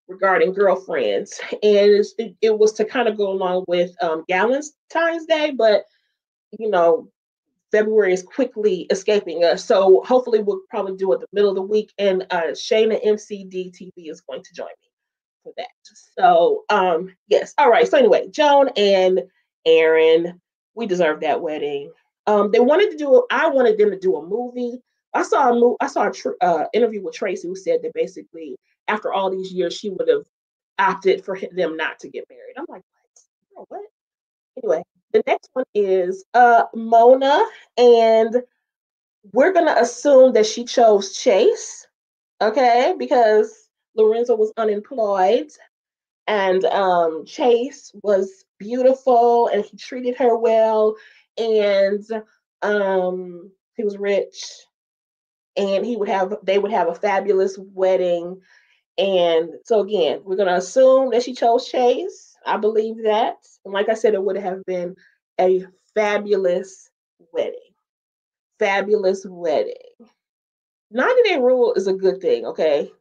regarding girlfriends. And it was to kind of go along with Valentine's Day, but you know, February is quickly escaping us. So hopefully we'll probably do it the middle of the week. And Shayna MCD TV is going to join me for that. So yes. All right. So anyway, Joan and Aaron, we deserve that wedding. They wanted to do I wanted them to do a movie. I saw a interview with Tracy who said that basically after all these years she would have opted for them not to get married. I'm like, what? What? Anyway, the next one is Mona, and we're gonna assume that she chose Chase, okay, because Lorenzo was unemployed, and Chase was beautiful, and he treated her well, and he was rich, and they would have a fabulous wedding. And so again, we're gonna assume that she chose Chase. I believe that. And like I said, it would have been a fabulous wedding. Fabulous wedding. 90-day rule is a good thing, okay?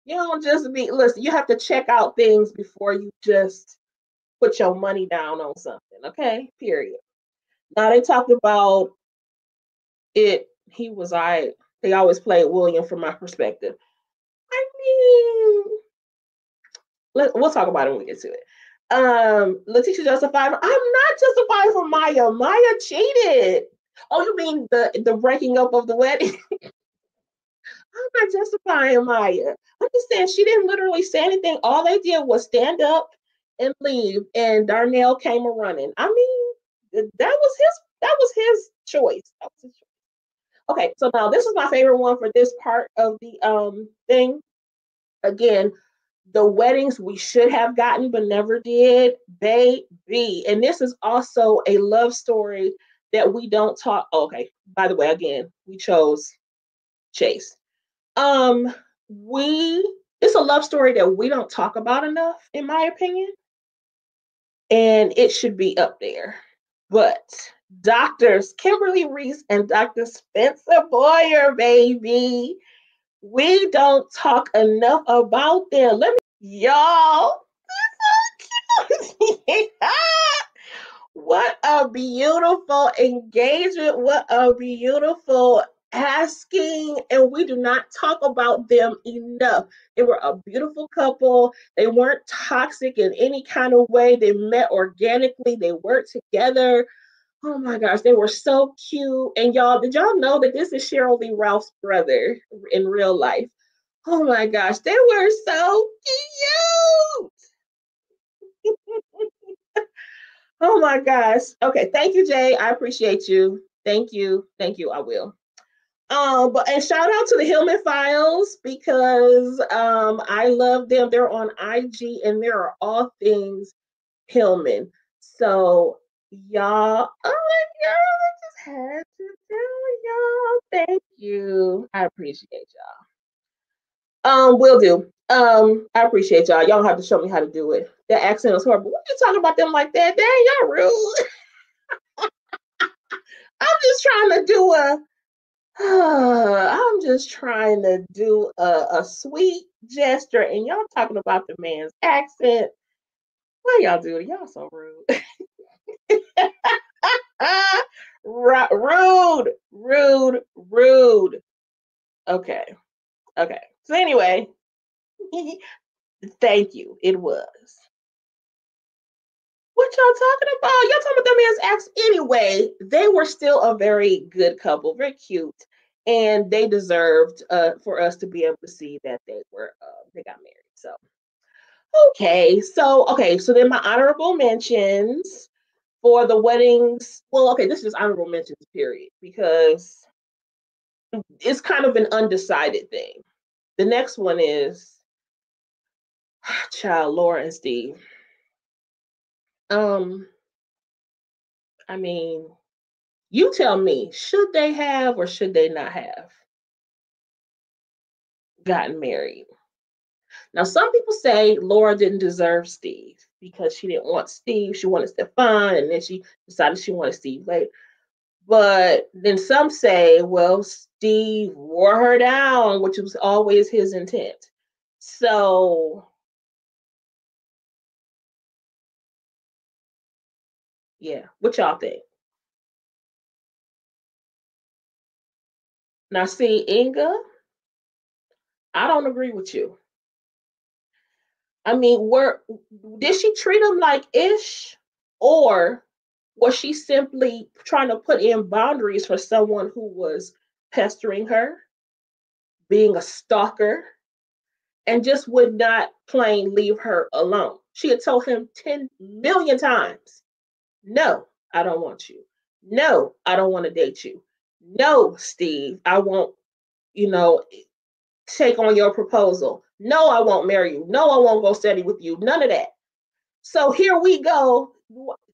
You don't just listen, you have to check out things before you just put your money down on something, okay? Period. Now they talked about it. They always played William from my perspective. I mean, we'll talk about it when we get to it. Letitia justified. I'm not justifying for Maya. Maya cheated. Oh, you mean the breaking up of the wedding? I'm not justifying Maya. I'm just saying she didn't literally say anything. All they did was stand up and leave, and Darnell came a running. I mean, that was his choice. That was his choice. Okay, so now this is my favorite one for this part of the thing. Again, the weddings we should have gotten but never did, baby. And this is also a love story that we don't talk. Okay, by the way, again, we chose Chase. It's a love story that we don't talk about enough, in my opinion, and it should be up there. But doctors Kimberly Reese and Dr. Spencer Boyer, baby, we don't talk enough about them. Y'all, what a beautiful engagement. What a beautiful asking. And we do not talk about them enough. They were a beautiful couple. They weren't toxic in any kind of way. They met organically. They worked together. Oh my gosh, they were so cute. And y'all, did y'all know that this is Cheryl Lee Ralph's brother in real life? Oh my gosh, they were so cute. Oh my gosh. Okay, thank you, Jay. I appreciate you. Thank you. Thank you. I will. And shout out to the Hillman Files because I love them. They're on IG and there are all things Hillman. So y'all, oh my god, I just had to tell y'all. Thank you. I appreciate y'all. Will do. I appreciate y'all. Y'all don't have to show me how to do it. That accent is horrible. What you talking about them like that? Dang, y'all rude. I'm just trying to do I'm just trying to do a sweet gesture, and y'all talking about the man's accent. Why y'all do it? Y'all so rude. Rude, rude, rude. Okay. Okay. So anyway, thank you. It was. What y'all talking about? Y'all talking about them as ex anyway. They were still a very good couple, very cute, and they deserved for us to be able to see that they got married. So okay, so then my honorable mentions for the weddings. Well, okay, this is honorable mentions period because it's kind of an undecided thing. The next one is child Laura and Steve. Um, I mean, you tell me, should they have or should they not have gotten married? Now, some people say Laura didn't deserve Steve because she didn't want Steve. She wanted Stefan, and then she decided she wanted Steve later. But then some say, well, Steve wore her down, which was always his intent. So, yeah, what y'all think? Now, see, Inga, I don't agree with you. I mean, were did she treat him like ish, or was she simply trying to put in boundaries for someone who was pestering her, being a stalker, and just would not plain leave her alone? She had told him 10 million times, no, I don't want you. No, I don't want to date you. No, Steve, I won't, you know, take on your proposal. No, I won't marry you. No, I won't go steady with you. None of that. So here we go.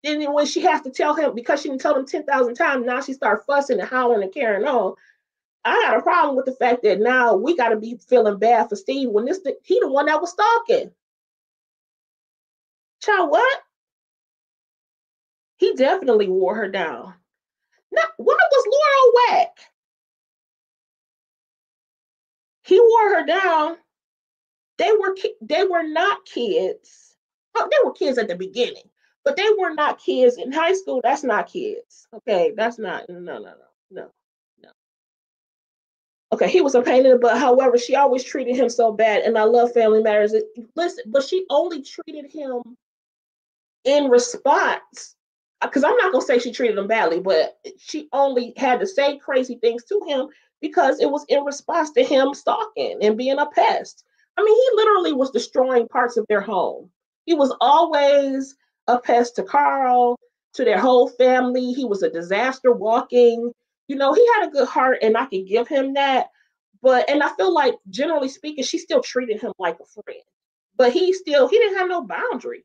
Then when she has to tell him because she didn't tell him 10,000 times, now she start fussing and hollering and carrying on. I got a problem with the fact that now we got to be feeling bad for Steve when he the one that was stalking. Child, what? He definitely wore her down. Now, why was Laura whack? He wore her down. They were not kids. Oh, they were kids at the beginning, but they were not kids in high school. That's not kids. Okay, that's not no no. Okay, he was a pain in the butt. However, she always treated him so bad, and I love Family Matters. Listen, but she only treated him in response, because I'm not gonna say she treated him badly, but she only had to say crazy things to him because it was in response to him stalking and being a pest. I mean, he literally was destroying parts of their home. He was always a pest to Carl, to their whole family. He was a disaster walking. He had a good heart, and I can give him that. And I feel like, generally speaking, she still treated him like a friend. But he didn't have no boundaries.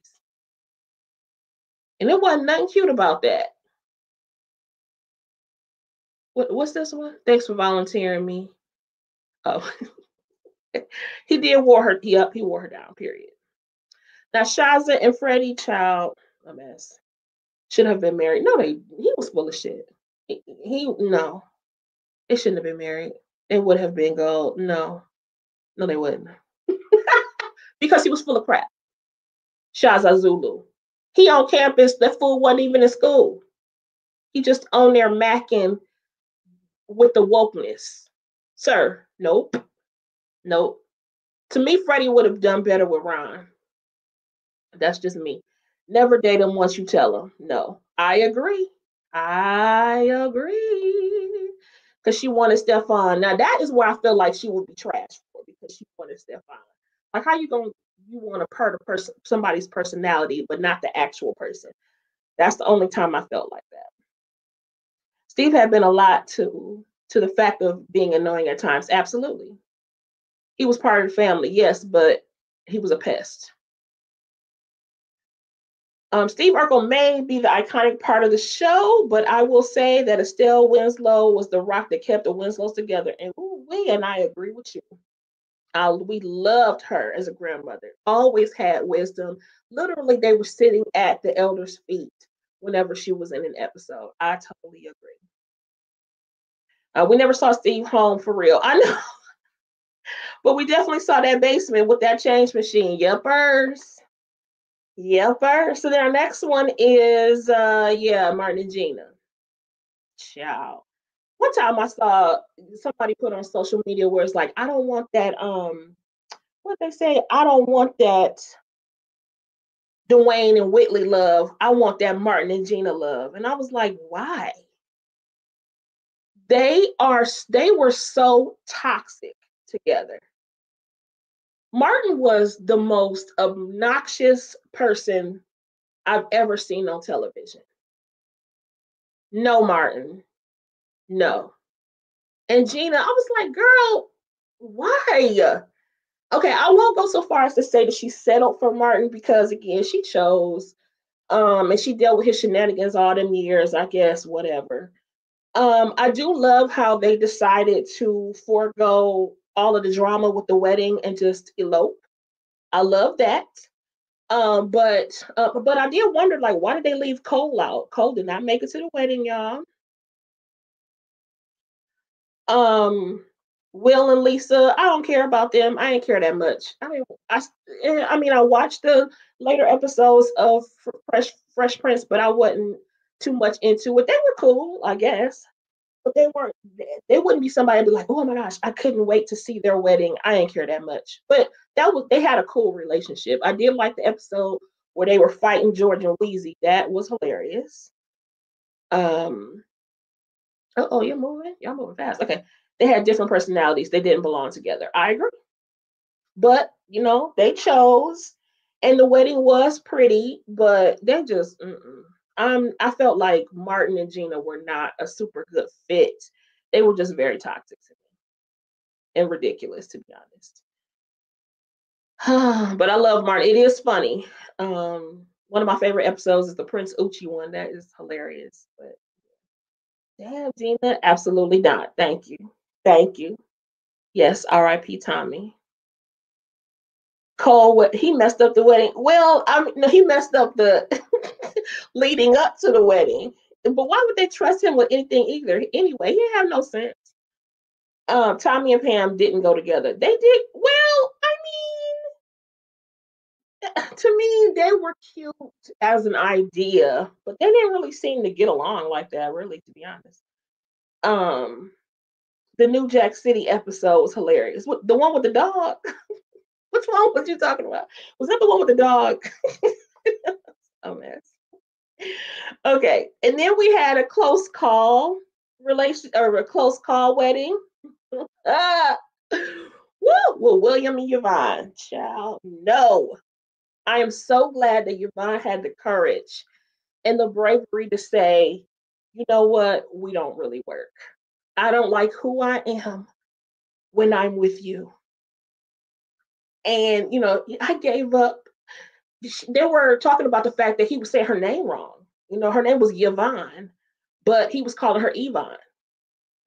And it wasn't nothing cute about that. What's this one? Thanks for volunteering me. Oh, he did wore her. Yep, he wore her down. Period. Now Shaza and Freddie, child, a mess. Should have been married. No, he was full of shit. No, they shouldn't have been married. They would have been gold. No, no, they wouldn't. Because he was full of crap. Shaza Zulu. He on campus. That fool wasn't even in school. He just on there macking with the wokeness. Sir, nope. Nope. To me, Freddie would have done better with Ron. That's just me. Never date him once you tell him. No. I agree. I agree. Because she wanted Stefan. Now that is where I feel like she would be trashed for, because she wanted Stefan. Like, how you want to part a person, somebody's personality, but not the actual person? That's the only time I felt like that. Steve had been a lot to the fact of being annoying at times. Absolutely. He was part of the family, yes, but he was a pest. Steve Urkel may be the iconic part of the show, but I will say that Estelle Winslow was the rock that kept the Winslows together. And I agree with you. We loved her as a grandmother. Always had wisdom. Literally, they were sitting at the elders' feet whenever she was in an episode. I totally agree. We never saw Steve home for real. I know, but we definitely saw that basement with that change machine. Yuppers. Yepper. So then our next one is Martin and Gina. Ciao. One time I saw somebody put on social media where it's like, I don't want that what they say, I don't want that Dwayne and Whitley love. I want that Martin and Gina love. And I was like, why? They were so toxic together. Martin was the most obnoxious person I've ever seen on television. No, Martin. No. And Gina, I was like, girl, why? Okay, I won't go so far as to say that she settled for Martin because again, she chose, and she dealt with his shenanigans all them years, I guess, whatever. I do love how they decided to forego all of the drama with the wedding and just elope. I love that. But I did wonder, like, why did they leave Cole out? Cole did not make it to the wedding, y'all. Um, Will and Lisa, I don't care about them. I ain't care that much. I mean, I watched the later episodes of Fresh Prince, but I wasn't too much into it. They were cool, I guess, but they weren't. They wouldn't be somebody be like, oh my gosh, I couldn't wait to see their wedding. I ain't care that much, but they had a cool relationship. I did like the episode where they were fighting George and Wheezy. That was hilarious. Um, oh, you're moving. Y'all moving fast. Okay. They had different personalities. They didn't belong together. I agree. But, they chose and the wedding was pretty, but they just I felt like Martin and Gina were not a super good fit. They were just very toxic to me and ridiculous, to be honest. But I love Martin. It is funny. One of my favorite episodes is the Prince Uchi one. That is hilarious. But damn, Gina, absolutely not. Thank you. Thank you. Yes, R.I.P. Tommy. Cole, he messed up the wedding. Well, I mean, no, he messed up the leading up to the wedding. But why would they trust him with anything either? Anyway, he had no sense. Tommy and Pam didn't go together. They did well. I mean, to me, they were cute as an idea, but they didn't really seem to get along like that. Really, to be honest. Um, the New Jack City episode was hilarious. The one with the dog. Which one was you talking about? Was that the one with the dog? Oh mess. Okay, and then we had a close call relation or a close call wedding. Ah, woo! Well, William and Yvonne, child, no. I am so glad that Yvonne had the courage and the bravery to say, you know what, we don't really work. I don't like who I am when I'm with you. And I gave up. They were talking about the fact that he was saying her name wrong. Her name was Yvonne, but he was calling her Yvonne.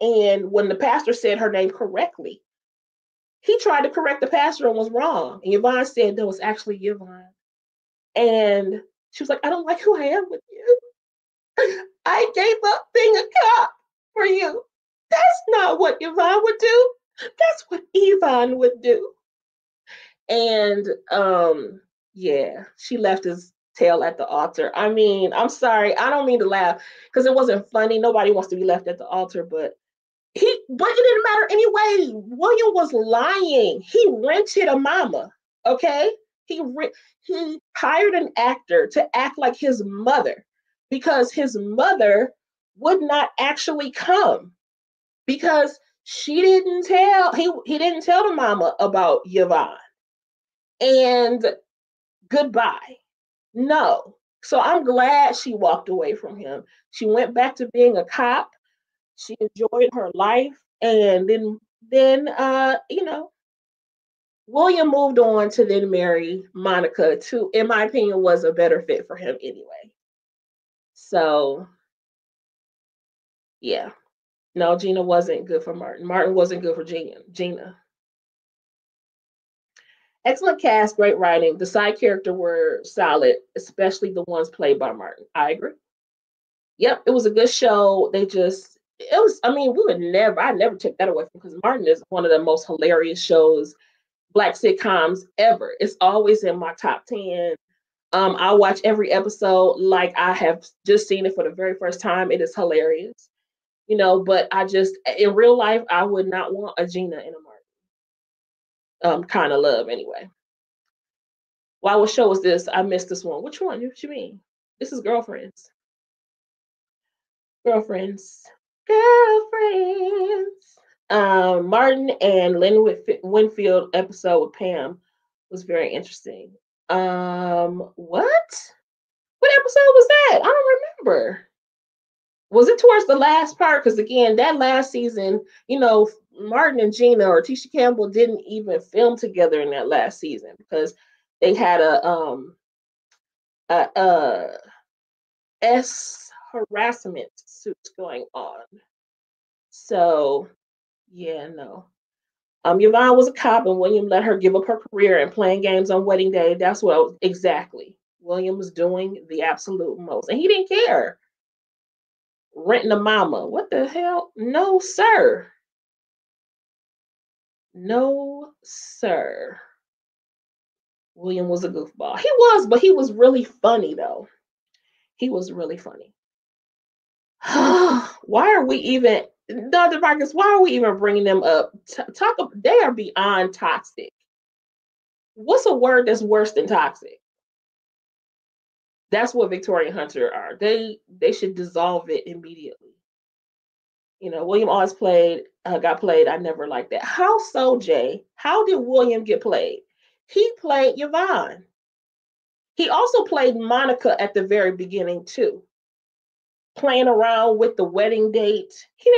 And when the pastor said her name correctly, he tried to correct the pastor and was wrong. And Yvonne said that was actually Yvonne. And she was like, I don't like who I am with you. I gave up being a cop for you. That's not what Yvonne would do. That's what Yvonne would do. And yeah, she left his tail at the altar. I mean, I'm sorry, I don't mean to laugh because it wasn't funny. Nobody wants to be left at the altar, but it didn't matter anyway. William was lying. He rented a mama. Okay, he hired an actor to act like his mother because his mother would not actually come because she didn't tell he didn't tell the mama about Yvonne. And goodbye. No. So I'm glad she walked away from him. She went back to being a cop. She enjoyed her life. And then William moved on to then marry Monica, who, in my opinion, was a better fit for him anyway. So yeah. No, Gina wasn't good for Martin. Martin wasn't good for Gina. Excellent cast, great writing. The side character were solid, especially the ones played by Martin. I agree. Yep, it was a good show. I mean, I never take that away from because Martin is one of the most hilarious shows, black sitcoms ever. It's always in my top 10. I watch every episode like I have just seen it for the very first time. It is hilarious. but I just in real life I would not want a Gina and a Martin kind of love anyway. Wow, what show is this? I missed this one. Which one? What you mean? This is Girlfriends. Girlfriends. Girlfriends. Martin and Lynn Winfield episode with Pam was very interesting. What? What episode was that? I don't remember. Was it towards the last part? Because again, that last season, Martin and Gina or Tisha Campbell didn't even film together in that last season because they had a S harassment suit going on. So yeah, no. Yvonne was a cop, and William let her give up her career and playing games on wedding day. That's what exactly William was doing the absolute most, and he didn't care. Renting a mama, what the hell? No, sir. No, sir. William was a goofball. He was, but he was really funny though. He was really funny. Why are we even, Dr. Marcus? Why are we even bringing them up? They are beyond toxic. What's a word that's worse than toxic? That's what Victoria and Hunter are. They should dissolve it immediately. William always got played. I never liked that. How so, Jay? How did William get played? He played Yvonne. He also played Monica at the very beginning too. Playing around with the wedding date. He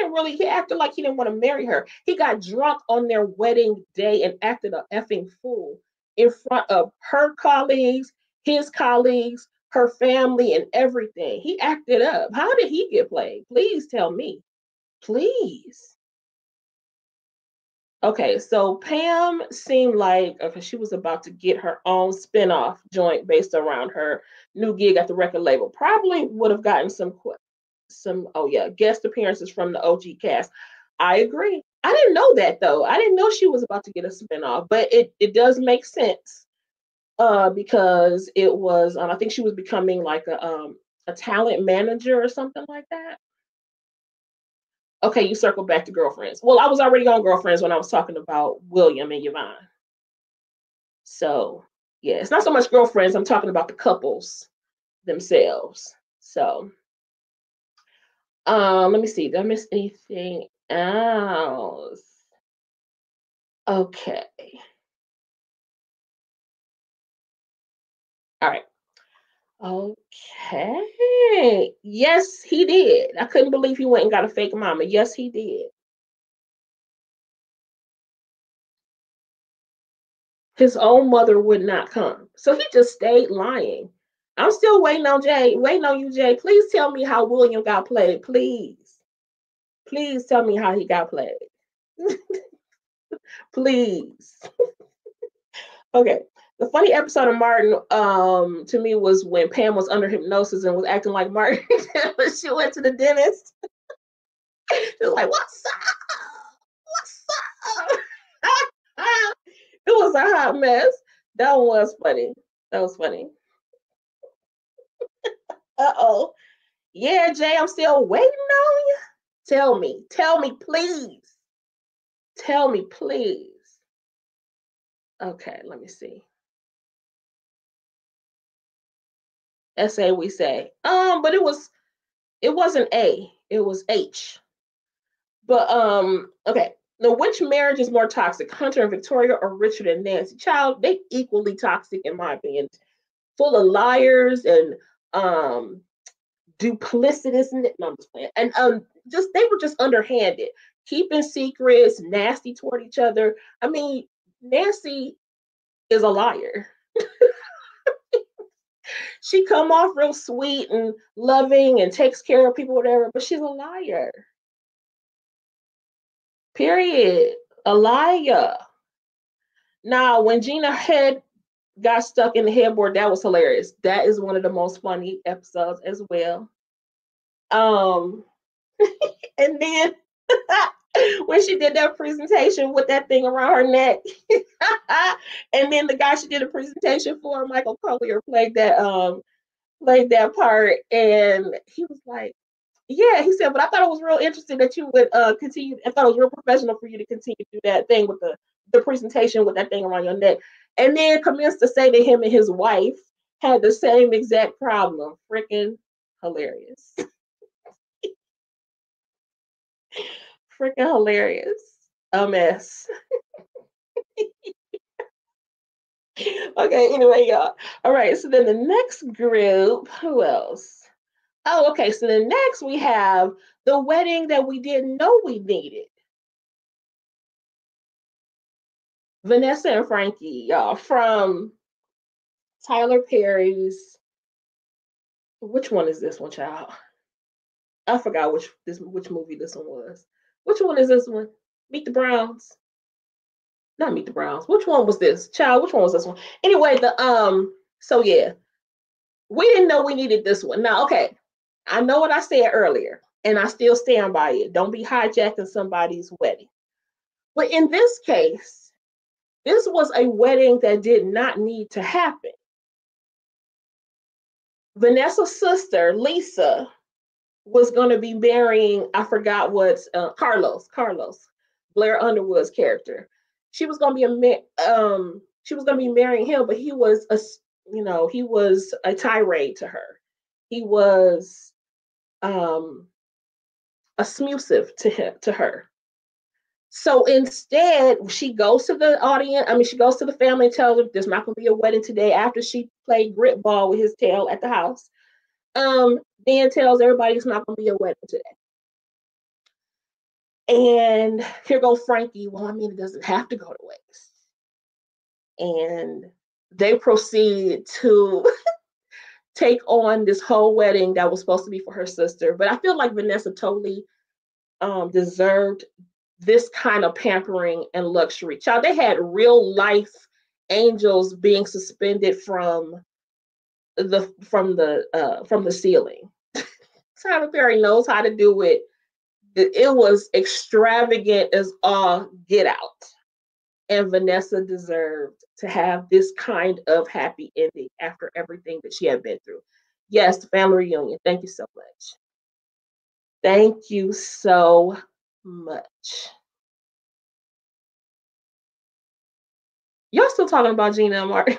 acted like he didn't want to marry her. He got drunk on their wedding day and acted a effing fool in front of her colleagues, his colleagues, her family, and everything. He acted up. How did he get played? Please tell me. Please. Okay, so Pam seemed like she was about to get her own spinoff joint based around her new gig at the record label. Probably would have gotten some guest appearances from the OG cast. I agree. I didn't know that though. I didn't know she was about to get a spinoff, but it does make sense because it was I think she was becoming like a talent manager or something like that. Okay, you circle back to Girlfriends. Well, I was already on Girlfriends when I was talking about William and Yvonne. So yeah, it's not so much Girlfriends. I'm talking about the couples themselves. So let me see. Did I miss anything else? Okay. All right. Okay. Yes, he did. I couldn't believe he went and got a fake mama. Yes, he did. His own mother would not come. So he just stayed lying. I'm still waiting on Jay. Waiting on you, Jay. Please tell me how William got played. Please. Please tell me how he got played. Please. Okay. The funny episode of Martin to me was when Pam was under hypnosis and was acting like Martin when she went to the dentist. She was like, "What's up? What's up?" It was a hot mess. That one was funny. That was funny. Uh-oh. Yeah, Jay, I'm still waiting on you. Tell me, please. Tell me, please. Okay, let me see. SA we say. But it wasn't A, it was H. But okay. Now, which marriage is more toxic, Hunter and Victoria or Richard and Nancy? Child, they equally toxic in my opinion. Full of liars and duplicitous. No, I'm just playing. And just they were just underhanded, keeping secrets, nasty toward each other. I mean, Nancy is a liar. She come off real sweet and loving and takes care of people, whatever, but she's a liar. Period. A liar. Now, when Gina head got stuck in the headboard, that was hilarious. That is one of the most funny episodes as well. And then when she did that presentation with that thing around her neck, and then the guy she did a presentation for, Michael Collier, played that part, and he was like, Yeah, he said, but I thought it was real interesting that you would continue. I thought it was real professional for you to continue to do that thing with the presentation with that thing around your neck. And then commenced to say that him and his wife had the same exact problem. Freaking hilarious. Freaking hilarious. A mess. Okay, anyway, y'all. All right, so then the next group, who else? Oh, okay. So then next we have the wedding that we didn't know we needed. Vanessa and Frankie, y'all, from Tyler Perry's. Which one is this one, child? I forgot which movie this one was. Which one is this one? Meet the Browns. Not Meet the Browns. Which one was this? Child, which one was this one? Anyway, so yeah, we didn't know we needed this one. Now, okay, I know what I said earlier, and I still stand by it. Don't be hijacking somebody's wedding. But in this case, this was a wedding that did not need to happen. Vanessa's sister, Lisa, was going to be marrying, I forgot what, Carlos, Blair Underwood's character. She was going to be she was going to be marrying him, but he was he was a tirade to her. He was abusive to her. So instead, she goes to the audience. I mean, she goes to the family and tells them there's not going to be a wedding today after she played grit ball with his tail at the house. Dan tells everybody it's not going to be a wedding today. And here goes Frankie. Well, I mean, it doesn't have to go to waste. And they proceed to take on this whole wedding that was supposed to be for her sister. But I feel like Vanessa totally deserved this kind of pampering and luxury. Child, they had real life angels being suspended from the ceiling. Tyler Perry knows how to do it. It was extravagant as all get out. And Vanessa deserved to have this kind of happy ending after everything that she had been through. Yes, the family reunion. Thank you so much. Thank you so much. Y'all still talking about Gina and Martin?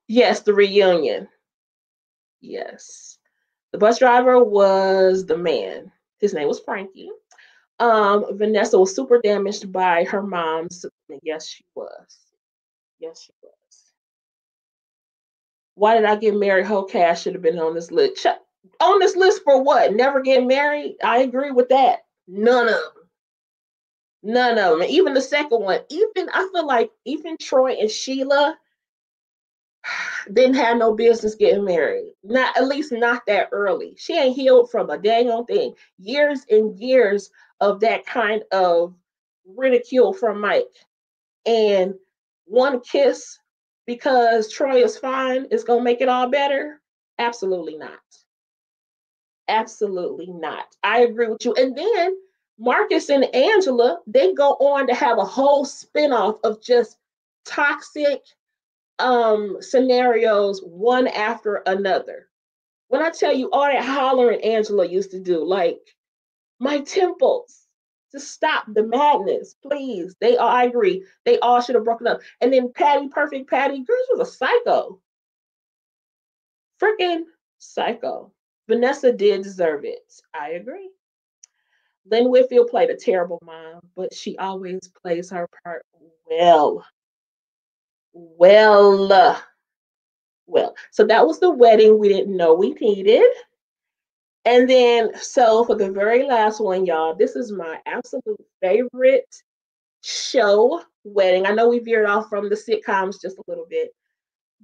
Yes, the reunion. Yes. The bus driver was the man. His name was Frankie. Vanessa was super damaged by her mom's. Yes, she was. Yes, she was. Why did I get married? Whole cast should have been on this list. On this list for what? Never get married? I agree with that. None of them. None of them. Even the second one. Even I feel like even Troy and Sheila didn't have no business getting married. Not at least not that early. She ain't healed from a dang on thing. Years and years of that kind of ridicule from Mike. And one kiss because Troy is fine is gonna make it all better? Absolutely not. Absolutely not. I agree with you. And then Marcus and Angela, they go on to have a whole spinoff of just toxic scenarios one after another. When I tell you all that hollering Angela used to do, like my temples, just stop the madness, please. I agree. They all should have broken up. And then Patty, perfect Patty, girl, she was a psycho. Freaking psycho. Vanessa did deserve it. I agree. Lynn Whitfield played a terrible mom, but she always plays her part well. Well, well. So that was the wedding we didn't know we needed. And then, so for the very last one, y'all, this is my absolute favorite show wedding. I know we veered off from the sitcoms just a little bit,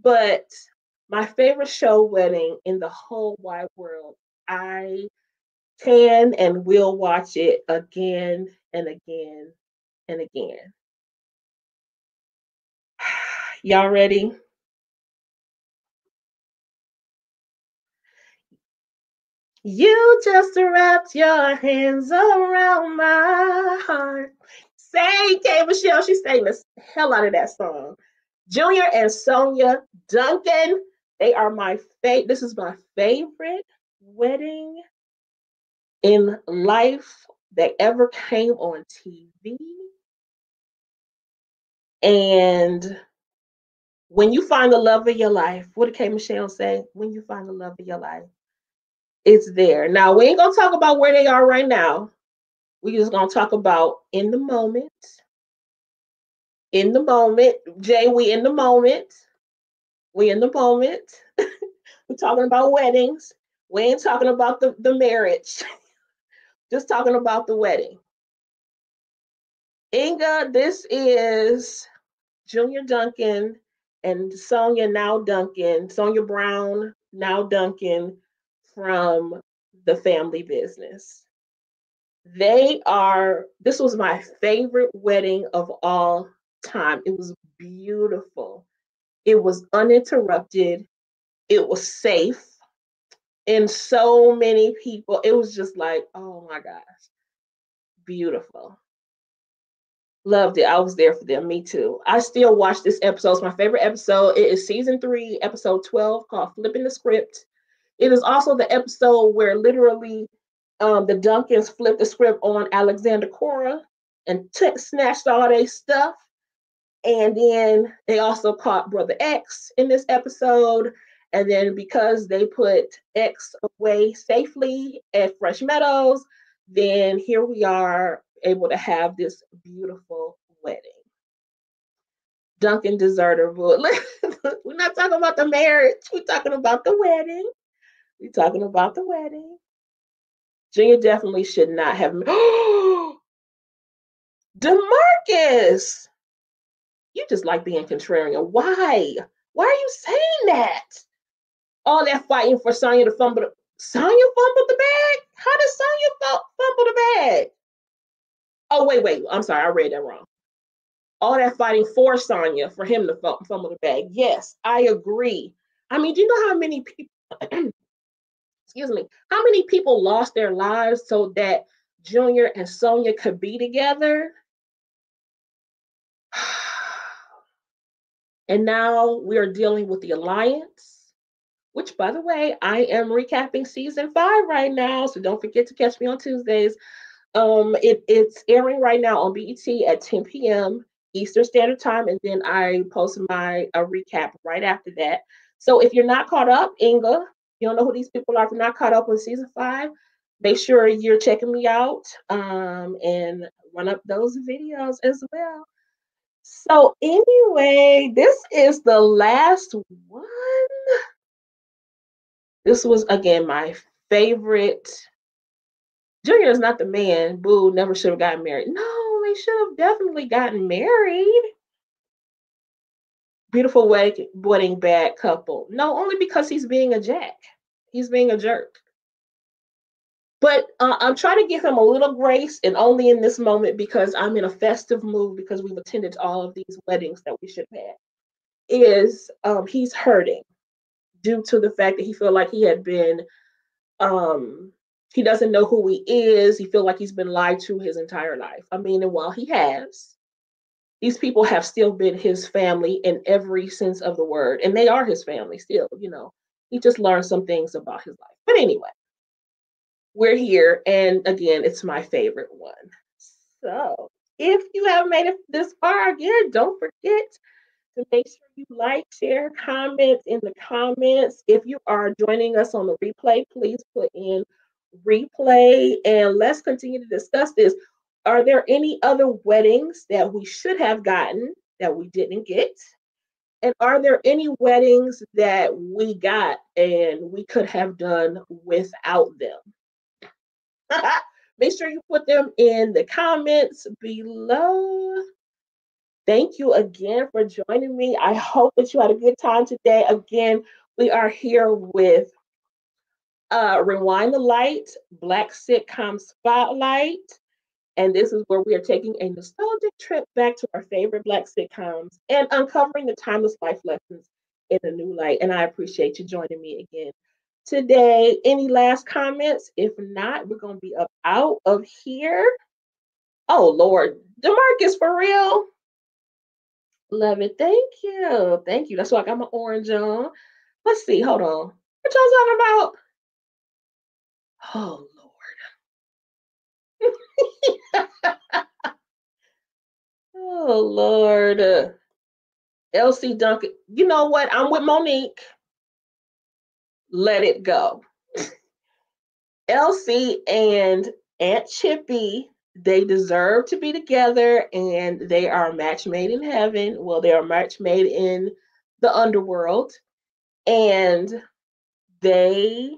but my favorite show wedding in the whole wide world. I can and will watch it again and again and again. Y'all ready? You just wrapped your hands around my heart. Say, K. Michelle, she sang the hell out of that song. Junior and Sonia Duncan, They are my this is my favorite wedding in life that ever came on TV. And when you find the love of your life, what did K Michelle say? When you find the love of your life, it's there. Now we ain't gonna talk about where they are right now. We just gonna talk about in the moment. In the moment, Jay, we in the moment. We in the moment. We're talking about weddings. We ain't talking about the marriage. Just talking about the wedding. Inga, this is Junior Duncan and Sonia now Duncan, Sonia Brown now Duncan from The Family Business. This was my favorite wedding of all time. It was beautiful. It was uninterrupted. It was safe. And so many people, it was just like, oh my gosh, beautiful. Loved it. I was there for them. Me too. I still watch this episode. It's my favorite episode. It is season 3, episode 12, called Flipping the Script. It is also the episode where literally the Duncans flipped the script on Alexander Cora and snatched all their stuff. And then they also caught Brother X in this episode. And then because they put X away safely at Fresh Meadows, then here we are able to have this beautiful wedding. Duncan deserter. We're not talking about the marriage. We're talking about the wedding. We're talking about the wedding. Junior definitely should not have. DeMarcus, you just like being contrarian. Why? Why are you saying that? All that fighting for Sonya to fumble. Sonya fumbled the bag? How did Sonya fumble the bag? Oh, wait. I'm sorry. I read that wrong. All that fighting for Sonya, for him to fumble the bag. Yes, I agree. I mean, do you know how many people, excuse me, how many people lost their lives so that Junior and Sonya could be together? And now we are dealing with the alliance, which, by the way, I am recapping season 5 right now. So don't forget to catch me on Tuesdays. It's airing right now on BET at 10 p.m. Eastern Standard Time, and then I post my recap right after that. So if you're not caught up, Inga, you don't know who these people are. If you're not caught up on season 5, make sure you're checking me out and run up those videos as well. So anyway, this is the last one. This was again my favorite. Junior is not the man. Boo, never should have gotten married. No, they should have definitely gotten married. Beautiful wedding, bad couple. No, only because he's being a jack. He's being a jerk. But I'm trying to give him a little grace, and only in this moment because I'm in a festive mood because we've attended all of these weddings that we should have had. He's hurting due to the fact that he felt like he had been he doesn't know who he is. He feels like he's been lied to his entire life. I mean, and while he has, these people have still been his family in every sense of the word, and they are his family still. He just learned some things about his life. But anyway, we're here, and again, it's my favorite one. So if you have made it this far, again, don't forget to make sure you like, share, comment in the comments. If you are joining us on the replay, please put in replay and let's continue to discuss this. Are there any other weddings that we should have gotten that we didn't get? And are there any weddings that we got and we could have done without them? Make sure you put them in the comments below. Thank you again for joining me. I hope that you had a good time today. Again, we are here with Rewind the Light, Black Sitcom Spotlight. And this is where we are taking a nostalgic trip back to our favorite Black sitcoms and uncovering the timeless life lessons in a new light. And I appreciate you joining me again today. Any last comments? If not, we're going to be up out of here. Oh, Lord. DeMarcus, for real? Love it. Thank you. Thank you. That's why I got my orange on. Let's see. Hold on. What y'all talking about? Oh Lord. Oh Lord. Elsie Duncan. You know what? I'm with Monique. Let it go. Elsie and Aunt Chippy, they deserve to be together and they are a match made in heaven. Well, they are a match made in the underworld. And they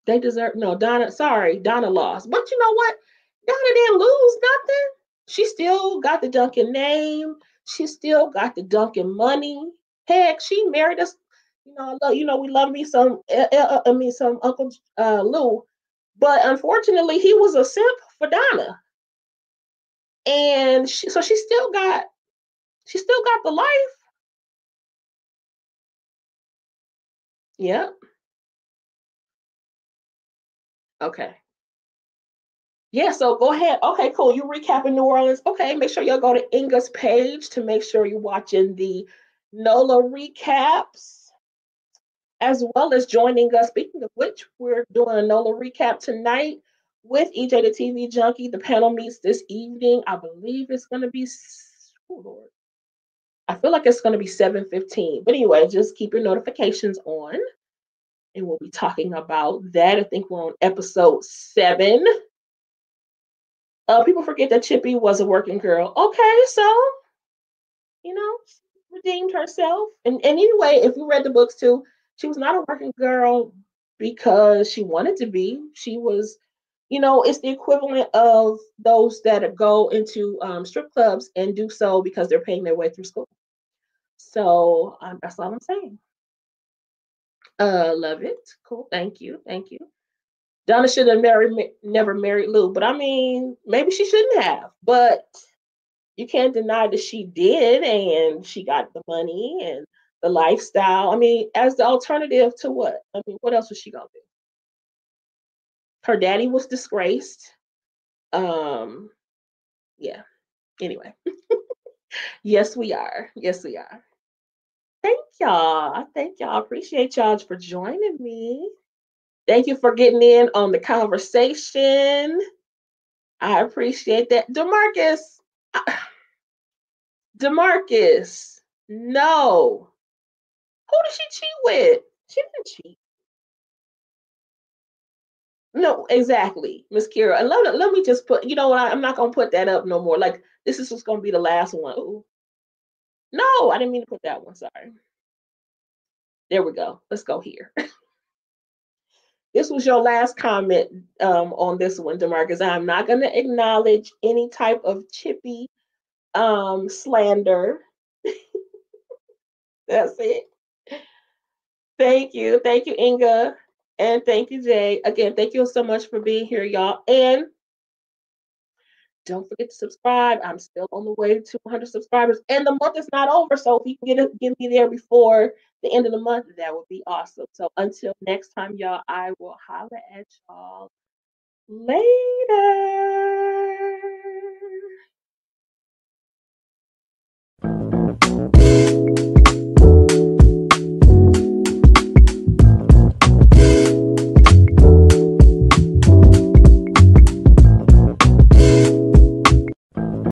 they deserve no Donna, sorry, Donna lost. But you know what? Donna didn't lose nothing. She still got the Duncan name. She still got the Duncan money. Heck, she married us. We love me some. Some Uncle Lou, but unfortunately, he was a simp for Donna, and so she still got the life. Yep. Okay. Yeah, so go ahead. Okay, cool. You recapping New Orleans. Okay, make sure y'all go to Inga's page to make sure you're watching the NOLA recaps, as well as joining us. Speaking of which, we're doing a NOLA recap tonight with EJ the TV Junkie. The panel meets this evening. I believe it's going to be, oh Lord, I feel like it's going to be 7:15. But anyway, just keep your notifications on, and we'll be talking about that. I think we're on episode 7. People forget that Chippy was a working girl. Okay, so you know, redeemed herself. And anyway, if you read the books too, she was not a working girl because she wanted to be. She was, it's the equivalent of those that go into strip clubs and do so because they're paying their way through school. So that's all I'm saying. Love it. Cool. Thank you. Thank you. Donna should have never married Lou, but I mean, maybe she shouldn't have. But you can't deny that she did, and she got the money and the lifestyle. I mean, as the alternative to what? I mean, what else was she gonna do? Her daddy was disgraced. Um, yeah. Anyway, yes, we are. Yes, we are. Thank y'all. Thank y'all. Appreciate y'all for joining me. Thank you for getting in on the conversation. I appreciate that. Demarcus, no. Who did she cheat with? She didn't cheat. No, exactly, Miss Kira. And let me just put, you know what? I'm not gonna put that up no more. Like this is just gonna be the last one. Ooh. No, I didn't mean to put that one. Sorry. There we go. Let's go here. This was your last comment on this one, Demarcus. I'm not gonna acknowledge any type of chippy slander. That's it. Thank you, Inga, and thank you, Jay. Again, thank you so much for being here, y'all. And don't forget to subscribe. I'm still on the way to 100 subscribers, and the month is not over. So if you can get me there before the end of the month, that would be awesome. So until next time, y'all, I will holler at y'all later.